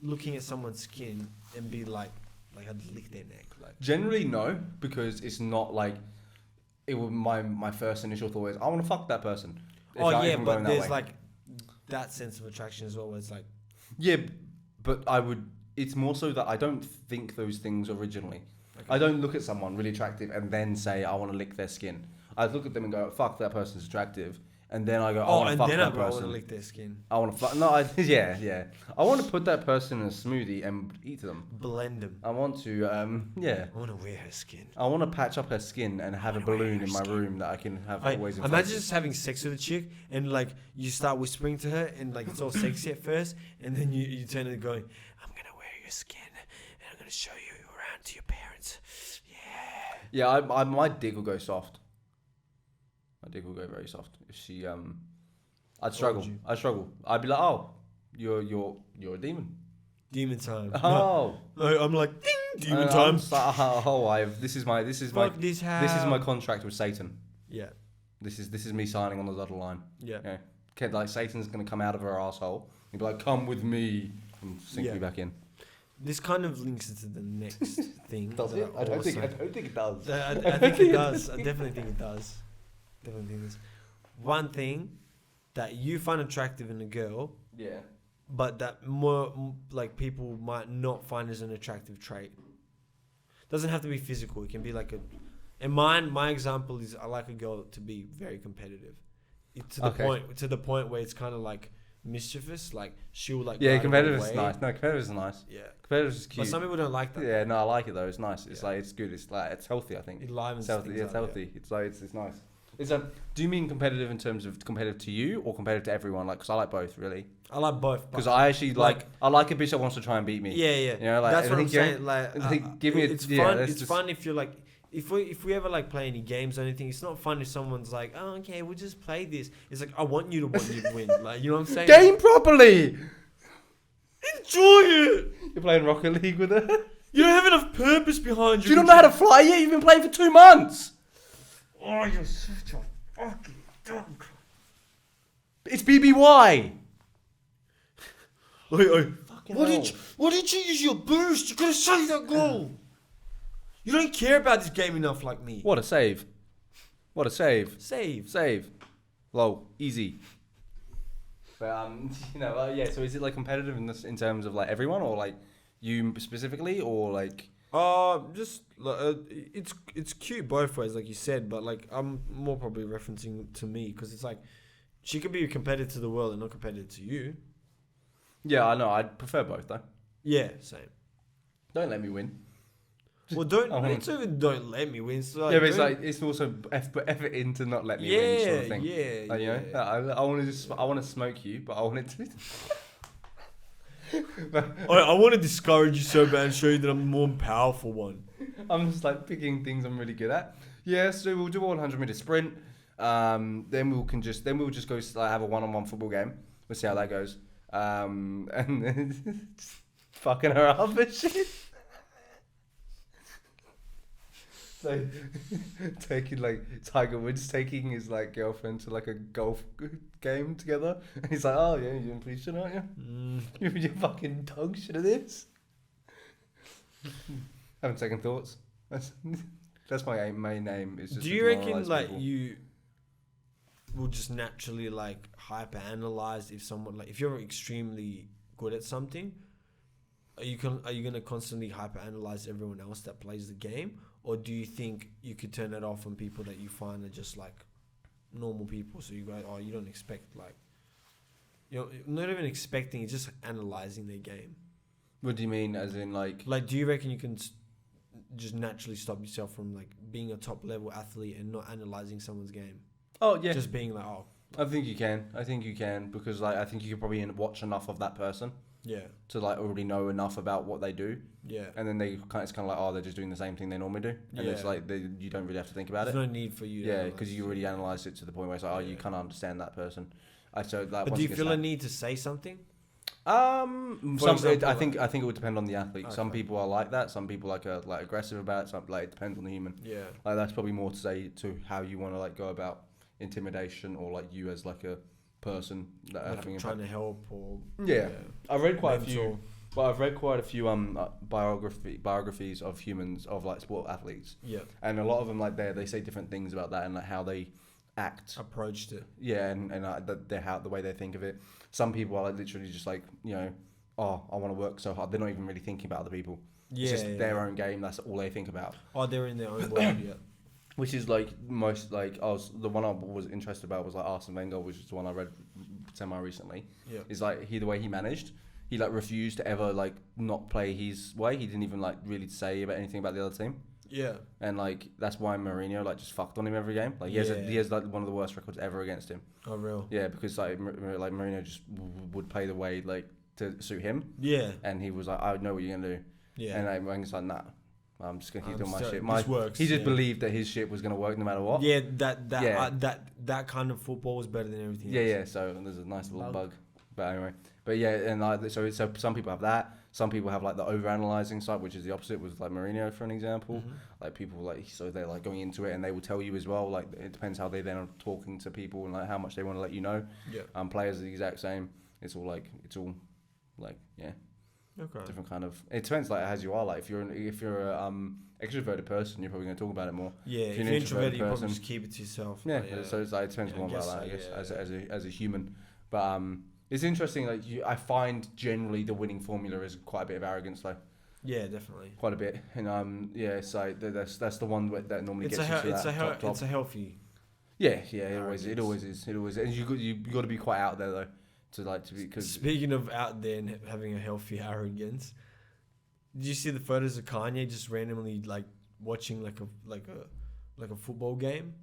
looking at someone's skin and be like I'd lick their neck, like. Generally, no, because it's not like it would. My first initial thought is I want to fuck that person. If Oh I- if yeah, I'm but going that there's way. like that sense of attraction as well. Where it's like, Yeah, but I would. It's more so that I don't think those things originally. okay. I don't look at someone really attractive and then say I want to lick their skin. I look at them and go, "Fuck, that person's attractive," and then I go, "I oh, want to and fuck then I that go, I want to person. lick their skin, I want to fuck." No, yeah. I want to put that person in a smoothie and eat them. blend them. I want to, yeah. I want to wear her skin. I want to patch up her skin and have a balloon in my room that I can have always in front Imagine of me. just having sex with a chick and like you start whispering to her and like it's all sexy at first, and then you turn and going, I'm gonna wear your skin and I'm gonna show you around to your parents. Yeah. Yeah, I my dick will go soft. My dick will go very soft. If she, I'd struggle. would you? I'd struggle. I'd be like, "Oh, you're a demon." Demon time. Oh, No, I'm like, ding, demon I'm time. just like, oh, this is my Fuck this house. this is my contract with Satan. Yeah. This is me signing on the dotted line. Yeah. Yeah, Kid, like Satan's gonna come out of her asshole. He'd be like, "Come with me," and sink Yeah. me back in. This kind of links into the next thing. Does that it? I don't think it does. I think it does. I definitely think it does. Definitely think it does. One thing that you find attractive in a girl, Yeah. but that more like people might not find as an attractive trait. Doesn't have to be physical. It can be like a. And my example is I like a girl to be very competitive. To the point where it's kind of like mischievous. Like she'll like. Yeah, ride competitive away. is nice. No, competitive is nice. Yeah. Competitive is cute. But some people don't like that. Yeah, no, I like it though. It's nice. It's Yeah. like it's good. It's like it's healthy. I think It livens it's healthy. things Yeah, it's up, healthy. It's like it's nice. It's Do you mean competitive in terms of competitive to you or competitive to everyone? Like, because I like both really. I like both. Because I actually like- I like a bitch that wants to try and beat me. Yeah, yeah. You know, like, that's I what I'm think you're- saying. Like, I think give me a- it's yeah, fun. let's It's just- fun if you're like, if we ever like play any games or anything. It's not fun if someone's like, oh, okay, we'll just play this. It's like I want you to win. Like, you know what I'm saying? Game properly. Enjoy it. You're playing Rocket League with her. You don't have enough purpose behind you. Do you not know how to fly yet? You've been playing for 2 months. Oh, you're such a fucking dumb. It's BBY. Oi. Fucking Why hell. didn't you use your boost? You gotta save that goal. You don't care about this game enough like me. What a save. What a save. Save. Save. Low. Easy. But you know, yeah. So is it like competitive in terms of like everyone, or like you specifically, or like Just it's cute both ways, like you said, but like I'm more probably referencing to me because it's like she could be competitive to the world and not competitive to you. Yeah, I know. I'd prefer both though. Yeah, same. Don't let me win. Well, don't I wanna- it's even don't let me win. So like, Yeah, but it's don't- like it's also put effort in to not let me yeah, win, sort of thing. yeah, Like, you yeah. know, I want to just I want to smoke you, but I want it to. I want to discourage you so bad and show you that I'm the more powerful one. I'm just like picking things I'm really good at. Yeah, so we'll do a 100-meter sprint. Then we'll just go like, have a one-on-one football game. We'll see how that goes. And then fucking her up and shit. So taking like Tiger Woods taking his like girlfriend to like a golf game together, and he's like, "Oh yeah, you're doing pretty shit, aren't you? You're fucking dog shit at this." Having second thoughts. That's my main aim. Is just Do to you reckon demoralise like people. you will just naturally like hyper analyze if someone like if you're extremely good at something? Are you gonna constantly hyper analyze everyone else that plays the game, or do you think you could turn it off on people that you find are just like normal people? So you go, oh, you don't expect like you're not even expecting, it's just analyzing their game. What do you mean? As in like? Like, do you reckon you can just naturally stop yourself from like being a top level athlete and not analyzing someone's game? Oh yeah. Just being like, oh, I think you can. I think you can because like I think you could probably watch enough of that person yeah, to like already know enough about what they do, yeah. and then it's kind of like, oh, they're just doing the same thing they normally do, and it's Yeah. like you don't really have to think about There's it. no need for you. to Yeah, analyze. because you already analysed it to the point where it's like, oh, you Yeah. kind of understand that person. So like, But once do you it gets feel that- a need to say something? some example, I think it would depend on the athlete. Some Okay. people are like that. Some people like are like aggressive about it. Some like it depends on the human. Yeah. Like that's probably more to say to how you want to like go about intimidation or like you as like a person that are Like having trying to help or Yeah. I've read quite a mental. few. Well, I've read quite a few biographies of humans of like sport athletes, Yeah. and a lot of them like they say different things about that and like how they act. Approached it. Yeah, and the way they think of it. Some people are like literally just like, you know, oh, I want to work so hard. They're not even really thinking about other people. Yeah. It's just yeah. their own game. That's all they think about. Oh, they're in their own world. Yeah. Which is like most like the one I was interested about was like Arsene Wenger, which is the one I read semi recently. Yeah. Is like the way he managed. He like refused to ever like not play his way. He didn't even like really say about anything about the other team. Yeah. And like that's why Mourinho like just fucked on him every game. Like he has like one of the worst records ever against him. Oh, real. Yeah, because like like Mourinho just would play the way like to suit him, Yeah. and he was like, I know what you're gonna do. Yeah. And like Wenger's like, nah, I'm just gonna keep I'm doing my so- shit. this works, He just yeah. believed that his shit was gonna work no matter what. Yeah. That Yeah. that kind of football was better than everything. Yeah, else. yeah. So there's a nice little Bug. bug. But anyway, but yeah, and like so some people have that. Some people have like the over-analyzing side, which is the opposite, with like Mourinho, for an example. Mhm. Like people like so they're like going into it and they will tell you as well. Like it depends how they then are talking to people and like how much they want to let you know. Yeah. Players are the exact same. It's all like yeah, Okay. different kind of. It depends like as you are. Like if you're a extroverted person, you're probably going to talk about it more. Yeah. If you're you're an introverted, you probably person- just keep it to yourself. Yeah, Like, so it's like it depends Yeah, I more about guess that, so, I guess, yeah, as a human. But it's interesting. Like I find generally the winning formula is quite a bit of arrogance, though. Yeah, definitely. Quite a bit, and yeah, so that's the one that normally It's gets you to that top. it's a healthy. Yeah, it always arrogance. is, and you got to be quite out there though, to be because Speaking of out there and having a healthy arrogance, did you see the photos of Kanye just randomly like watching like a football game,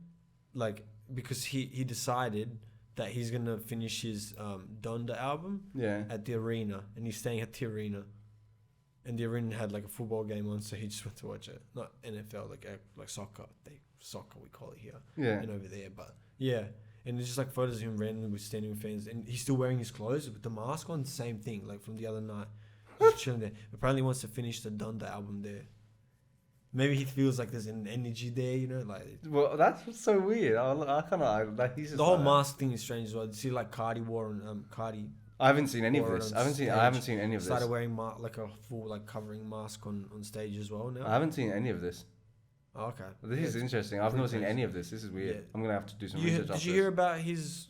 like because he decided that he's gonna finish his Donda album yeah, at the arena, and he's staying at the arena, and the arena had like a football game on, so he just went to watch it. Not NFL, like soccer. Soccer we call it here, yeah, and over there, but yeah. And it's just like photos of him randomly with standing with fans, and he's still wearing his clothes with the mask on. Same thing, like from the other night, just chilling there. Apparently, he wants to finish the Donda album there. Maybe he feels like there's an energy there, you know, like Well, that's so weird. I kind of like he's just the whole like, mask thing is strange as well. You see, like Cardi wore on Cardi I haven't seen any of wore it this. on I haven't stage. seen any of this. started wearing like a full like covering mask on stage as well now. I haven't seen any of this. Oh, okay, This Yeah, is it's interesting. I've pretty never seen crazy. any of this. This is weird. Yeah. I'm gonna have to do some You, research. did after you this. hear about his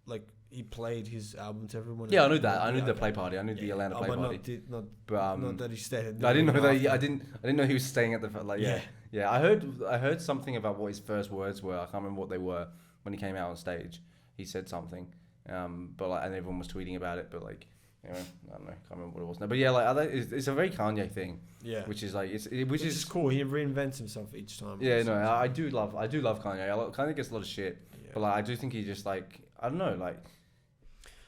like he played his album to everyone. Yeah, I knew that. I knew Yeah, the okay. play party. I knew the Atlanta play but party. not But that he stayed. I didn't know that. after. I didn't know he was staying at the yeah. I heard something about what his first words were. I can't remember what they were when he came out on stage. He said something, but like, and everyone was tweeting about it. But like, anyway, I don't know. Can't remember what it was now. But yeah, like it's a very Kanye thing. Yeah, Which is like which is cool. He reinvents himself each time. Yeah, no, I do love Kanye. Kanye gets a lot of shit, Yeah. but like I do think he just like I don't know like.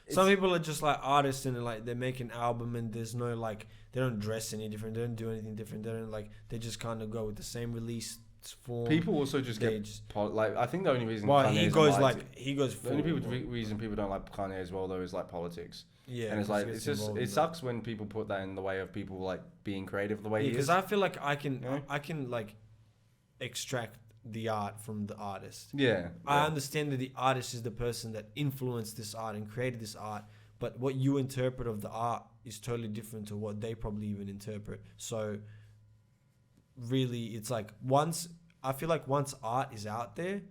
Some people are just like artists and like they make an album and there's no like they don't dress any different, they don't do anything different, they don't like they just kind of go with the same release form. People also just They get just- like I think the only reason Well, Kanye he isn't goes liked- like he goes. the only full- reason people don't like Kanye as well though is like politics. Yeah, And it's 'cause like he it's gets just involved in it that. sucks when people put that in the way of people like being creative the way he is. Because I feel like I can Yeah. I can like extract the art from the artist. Yeah, I understand that the artist is the person that influenced this art and created this art, but what you interpret of the art is totally different to what they probably even interpret. So really, it's like I feel like once art is out there,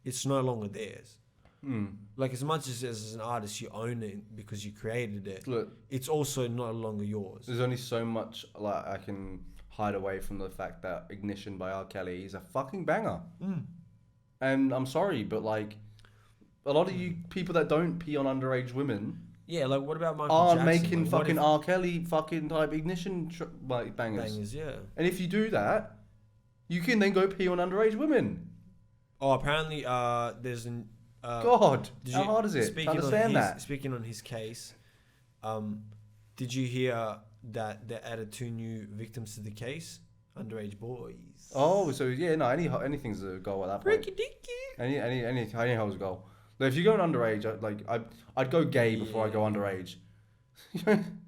it's no longer theirs. Like as much as an artist you own it because you created it, Look, it's also no longer yours. there's only so much like I can hide away from the fact that Ignition by R. Kelly is a fucking banger. And I'm sorry, but like a lot of you people that don't pee on underage women Yeah, like what about Michael are Jackson? making Like, what fucking if- R. Kelly fucking type Ignition like bangers. bangers, yeah. And if you do that, you can then go pee on underage women. Oh, apparently, there's an. God, Did how you- hard is it to speaking on understand his- that? Speaking on his case, did you hear that they added 2 new victims to the case? Underage boys. Oh, so yeah, no, anything's a goal at that point. Freaky dicky. Any hole's a goal. But if you go an underage, I'd go gay before I go Yeah. underage.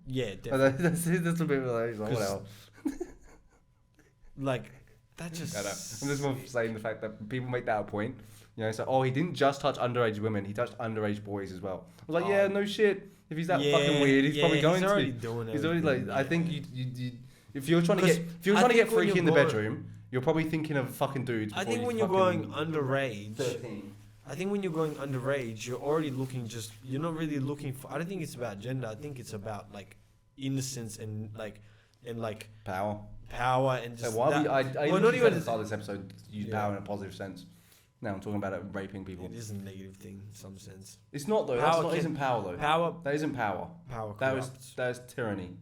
Yeah, definitely. That's a bit like what 'Cause- else? Like that just. I know. I'm just more saying the fact that people make that a point. You know, it's like, oh, he didn't just touch underage women; he touched underage boys as well. I was like, yeah, Oh. no shit. If he's that Yeah, fucking weird, he's probably going he's already to. doing He's already everything, like, I think yeah. you if you're trying to 'Cause get I think when freaky you're in the going- bedroom, you're probably thinking of fucking dudes. I before think you when you're fucking going underage, 13. I think when you're going underage, you're already looking just. You're not really looking for. I don't think it's about gender. I think it's about like innocence and like Power. power and So just. why that, we? I well, not not even at even. the start of this episode use Yeah. power in a positive sense. Now I'm talking about it raping people. It is a negative thing in some sense. It's not though. Power That can- isn't power though. Power. That isn't power. Power. That is tyranny.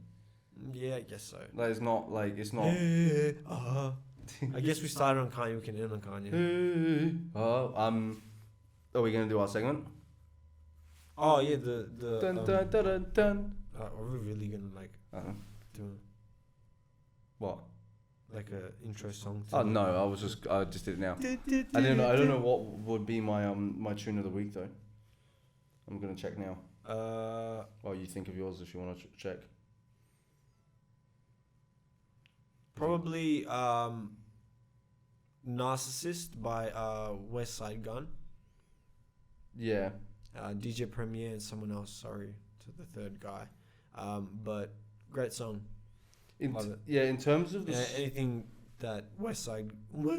Yeah, I guess so. That is not like it's not. I guess we started on Kanye. We can end on Kanye. Are we gonna do our segment? Oh yeah, the. Dun, dun, dun, dun, dun. Are we really gonna like do What? like a intro song? Oh no, I just did it now. I don't know what would be my my tune of the week though. I'm gonna check now. Well, you think of yours if you want to check. Probably Narcissist by West Side Gun. Yeah. DJ Premier and someone else, sorry to the third guy. But great song. Love it. Yeah, in terms of the Anything that West Side.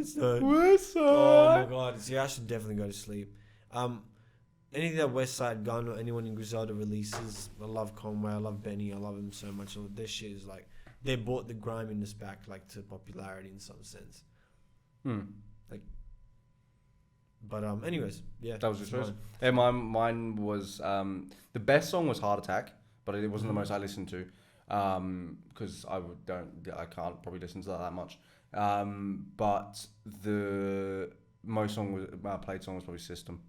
Side. Oh my god. See, I should definitely go to sleep. Anything that West Side Gun or anyone in Griselda releases, I love Conway, I love Benny, I love him so much. Their shit is like, they brought the griminess back like to popularity in some sense. But anyways, yeah. That was your it's choice. mine. Yeah, mine was the best song was Heart Attack, but it wasn't the most I listened to, because I can't probably listen to that much. But the most played song was probably System.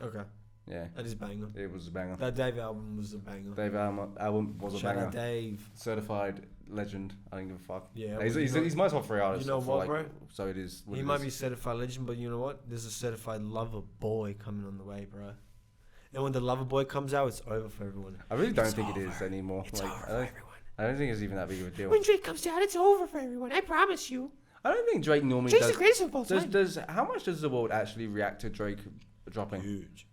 Okay. Yeah, That is a banger. it was a banger. That Dave album was a banger. Dave album was a Shout banger. out Dave. Certified legend. I don't give a fuck. Yeah. He's my top 3 artist. You know for what, bro? So it is. He might be a certified legend, but you know what? There's a certified lover boy coming on the way, bro. And when the lover boy comes out, it's over for everyone. I really don't It's think it over. is anymore. It's over for everyone. I don't think it's even that big of a deal. When Drake comes out, it's over for everyone. I promise you. I don't think Drake normally Drake's does. the greatest of all time. How much does the world actually react to Drake dropping? Huge.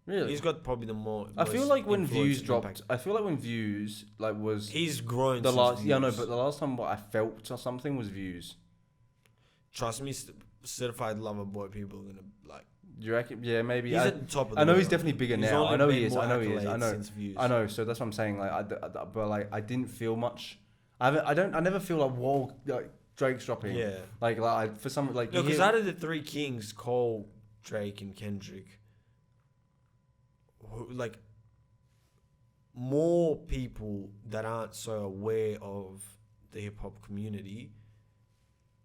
Really? He's got probably the more. I feel most like when influence Views and dropped. impact. I feel like when Views was He's growing. the since last. Yeah, no, Views. but the last time what I felt or something was Views. Trust me, certified lover boy people are gonna like Do you reckon? Yeah, maybe. He's at the top of the I know world. he's definitely bigger He's now. only I know made he is. more I know he is. I accolades know. since Views. I know. So that's what I'm saying. Like, but like, I didn't feel much. I don't. I never feel like whoa, like Drake's dropping. Yeah. For some like. No, because out of the three kings, Cole, Drake, and Kendrick, like, more people that aren't so aware of the hip hop community,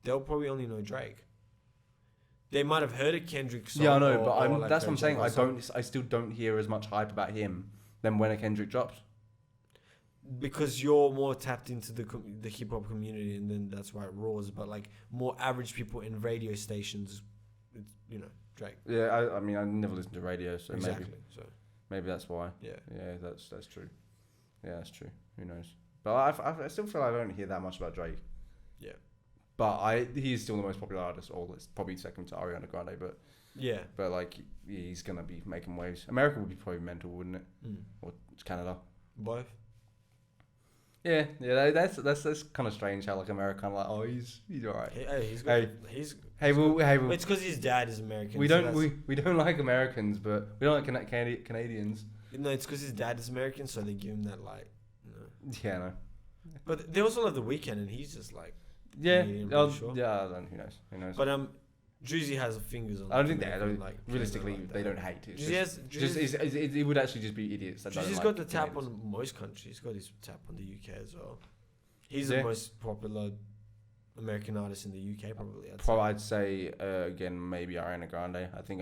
they'll probably only know Drake. They might have heard a Kendrick song. Yeah, I know, or, but or like that's a what I'm saying. J. Cole song. I still don't hear as much hype about him than when a Kendrick drops. Because you're more tapped into the hip hop community, and then that's why it roars. But like more average people in radio stations, it's, Drake. Yeah, I mean, I never listen to radio, so Exactly. maybe that's why. Yeah. Yeah, that's true. Yeah, that's true. Who knows? But I still feel like I don't hear that much about Drake. Yeah. But he is still the most popular artist, or it's probably second to Ariana Grande. But like he's gonna be making waves. America would be probably mental, wouldn't it? Or Canada. Both. Yeah. That's kind of strange how like America kind of like, oh, he's alright. Hey, he's Hey. he's. Well, It's because his dad is American. we so don't we don't like Americans, but we don't like Canadians. No, it's because his dad is American, so they give him that like. Yeah, no. But they also love The Weeknd, and he's just like. Yeah, Canadian, pretty sure. yeah. I don't. Who knows? But Drizzy has fingers on. I don't think the they. like Realistically, like they that. don't hate it. Drizzy It would actually just be idiots. That don't Drizzy's like got the tap Canadians. on most countries. He's got his tap on the UK as well. He's Yeah. the most popular American artist in the UK, probably. I'd say again maybe Ariana Grande. I think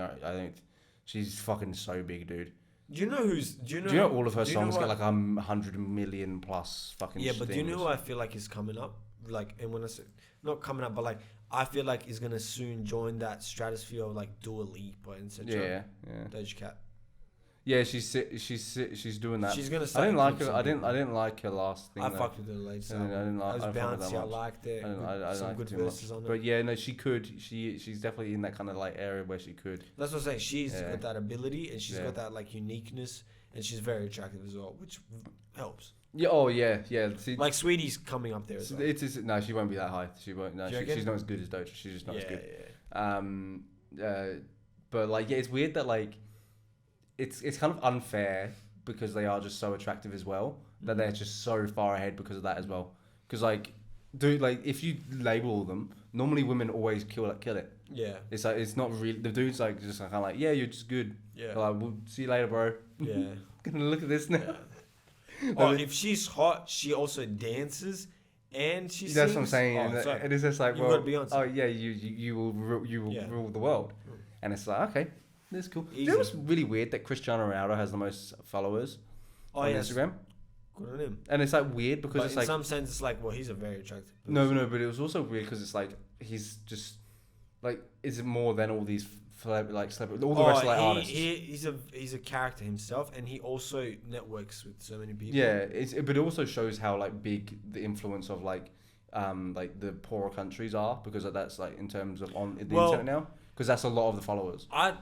she's fucking so big, dude. Do you know who's? Do you Do you know? know all of her do you know songs what- get like 100 million plus fucking? Yeah, but do you know things? who I feel like is coming up? Like, and when I say not coming up, but like I feel like is gonna soon join that stratosphere of like Dua Lipa and etc. Yeah. Doja Cat. Yeah, she's doing that. She's gonna. I start didn't like her. eclipsing I people. didn't like her last thing. I though. fucked with her latest I album. didn't like. It was I fucked with that bouncy. I much. liked it. I Some liked good it too verses much. on it. But yeah, no, she could. She's definitely in that kind of like area where she could. That's what I'm saying. She's Yeah. got that ability, and she's Yeah. got that like uniqueness, and she's very attractive as well, which helps. Yeah. Oh yeah. See, Like Sweetie's coming up there as well. no, she won't be that high. She won't. No, Do you reckon? she's not as good as Doja. She's just not as good. Yeah. But like, yeah, it's weird that like, it's kind of unfair because they are just so attractive as well that they're just so far ahead because of that as well. Because like, dude, like if you label them, normally women always kill it. Yeah. It's like it's not really the dude's like just kind of like, yeah, you're just good. Yeah. They're like, we'll see you later, bro. Yeah. Gonna look at this now. Yeah. Oh, if she's hot, she also dances and she sings. That's what I'm saying, Oh, and so it is just like, you've well, got Beyonce. oh yeah, you will Yeah. rule the world, and it's like, okay, that's cool. Easy. You know what's really weird that Cristiano Ronaldo has the most followers on Instagram, Good on him. and it's like weird because But it's in like some sense, it's like, well, he's a very attractive person. no, but it was also weird because it's like he's just like is it more than all these celebrity, all the rest of like artists. He's a character himself, and he also networks with so many people. Yeah, but it also shows how like big the influence of like the poorer countries are because that's like in terms of on the internet now because that's a lot of the followers. I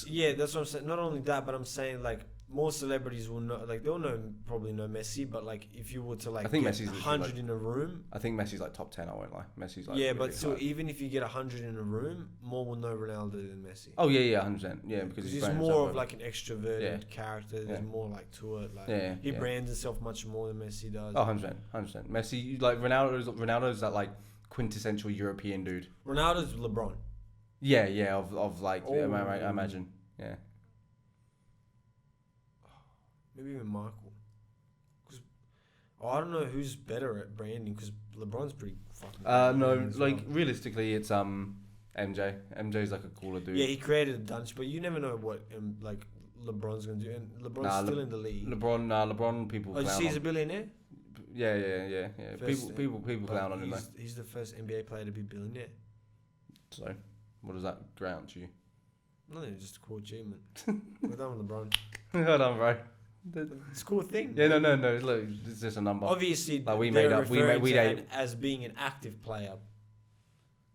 yeah, that's what I'm saying. Not only that, but I'm saying like more celebrities will know, like they'll probably know Messi, but like if you were to like I think get Messi's 100 like, in a room. I think Messi's like top 10. I won't lie. Messi's like Yeah, really but still, high. even if you get 100 in a room, more will know Ronaldo than Messi. Oh yeah, 100%. Yeah, because he's brand more himself of over. like an extroverted character. There's Yeah. more like to it. Like Yeah, he yeah. brands himself much more than Messi does. Oh, 100%. Messi, like Ronaldo's that like quintessential European dude. Ronaldo's LeBron. Yeah, of like Oh. I imagine. Yeah. Maybe even Michael. I don't know who's better at branding because LeBron's pretty fucking. No, as like well. realistically, it's MJ. MJ's like a cooler dude. Yeah, he created a dunce, but you never know what like LeBron's gonna do, and LeBron's still in the league. LeBron, people. Oh, you clown see, he's on. a billionaire. Yeah. First- People But clown on him though. he's the first NBA player to be billionaire. So, what does that ground to you? Nothing, just a cool achievement. We're done with LeBron. Hold on, bro. It's a cool thing. Yeah, no. Look, it's just a number. Obviously, Like, we they're made up- we referring made- we to made- it as being an active player.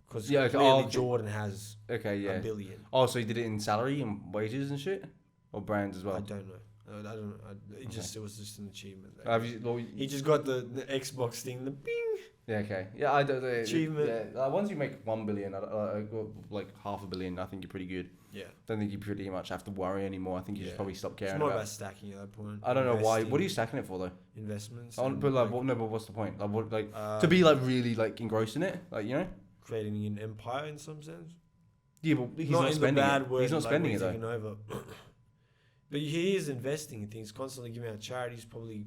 Because Yeah, okay, clearly okay. Jordan has Okay, a yeah. billion. Oh, so he did it in salary and wages and shit, or brands as I well. don't know. I don't know. It was just an achievement. Have you, well, He just got the Xbox thing, the bing. yeah, okay. Yeah, I don't. Achievement. Yeah, once you make 1 billion, like $500 million, I think you're pretty good. Yeah. Don't think you pretty much have to worry anymore. I think you should probably stop caring It's more about. about stacking at that point. I don't know why. Investing, What are you stacking it for though? Investments. But and, like, what, no, but what's the point? Like, what, like uh, to be like really like engrossed in it, like you know? creating an empire in some sense. Yeah, but he's not not in spending the bad it. word, He's not like spending we're it though. taking over. But he is investing in things, constantly giving out charities, probably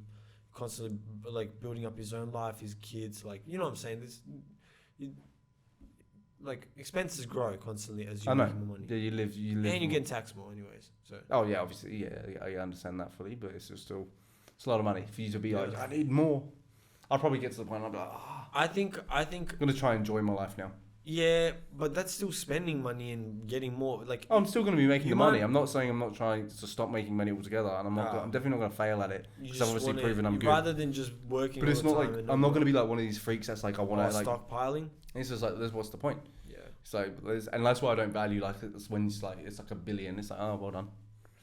constantly like building up his own life, his kids, like you know what I'm saying. Like expenses grow constantly as you I know. make more money, Yeah, you live. and you get taxed more anyways. So Oh yeah, obviously, yeah, I understand that fully, but it's just still, it's a lot of money for you to be like, I need more. I'll probably get to the point. I'll be like, I think I'm gonna try and enjoy my life now. yeah, but that's still spending money and getting more. Like I'm still gonna be making You the money. might- I'm not saying I'm not trying to stop making money altogether, and I'm not. Nah. I'm definitely not gonna fail at it you because just I've obviously wanna- proven I'm good. rather than just working. But it's all not the like time and I'm not gonna be like one of these freaks that's like I want to like. stockpiling. It's just like, what's the point? Yeah. So and that's why I don't value like it's when it's like a billion. It's like, oh, well done,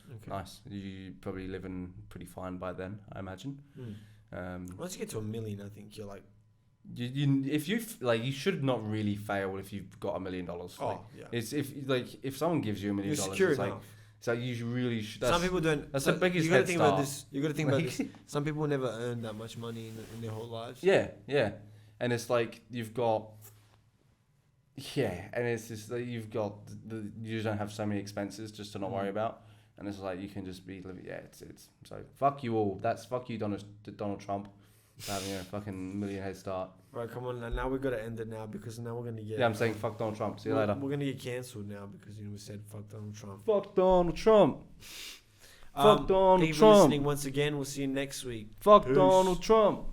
Okay. nice. You probably living pretty fine by then, I imagine. Once you get to $1 million, I think you're like, If you like, you should not really fail if you've got $1 million. Like, yeah. it's if someone gives you $1 million, You're secure it's like, enough. it's like you really should. Some people don't. that's the biggest You gotta head think about start. this. You gotta think about this. Some people never earn that much money in their whole lives. Yeah, and it's like you've got. Yeah, and it's just that you've got you don't have so many expenses just to not worry about, and it's like you can just be living. Yeah, it's so fuck you all. That's fuck you, Donald Trump, for having a fucking $1 million head start. Right, come on. Now we've got to end it now because now we're gonna get. Yeah, I'm saying fuck Donald Trump. See you later. We're gonna get cancelled now because we said fuck Donald Trump. Fuck Donald Trump. Fuck Donald Thank you for Trump. listening once again. We'll see you next week. Fuck Peace. Donald Trump.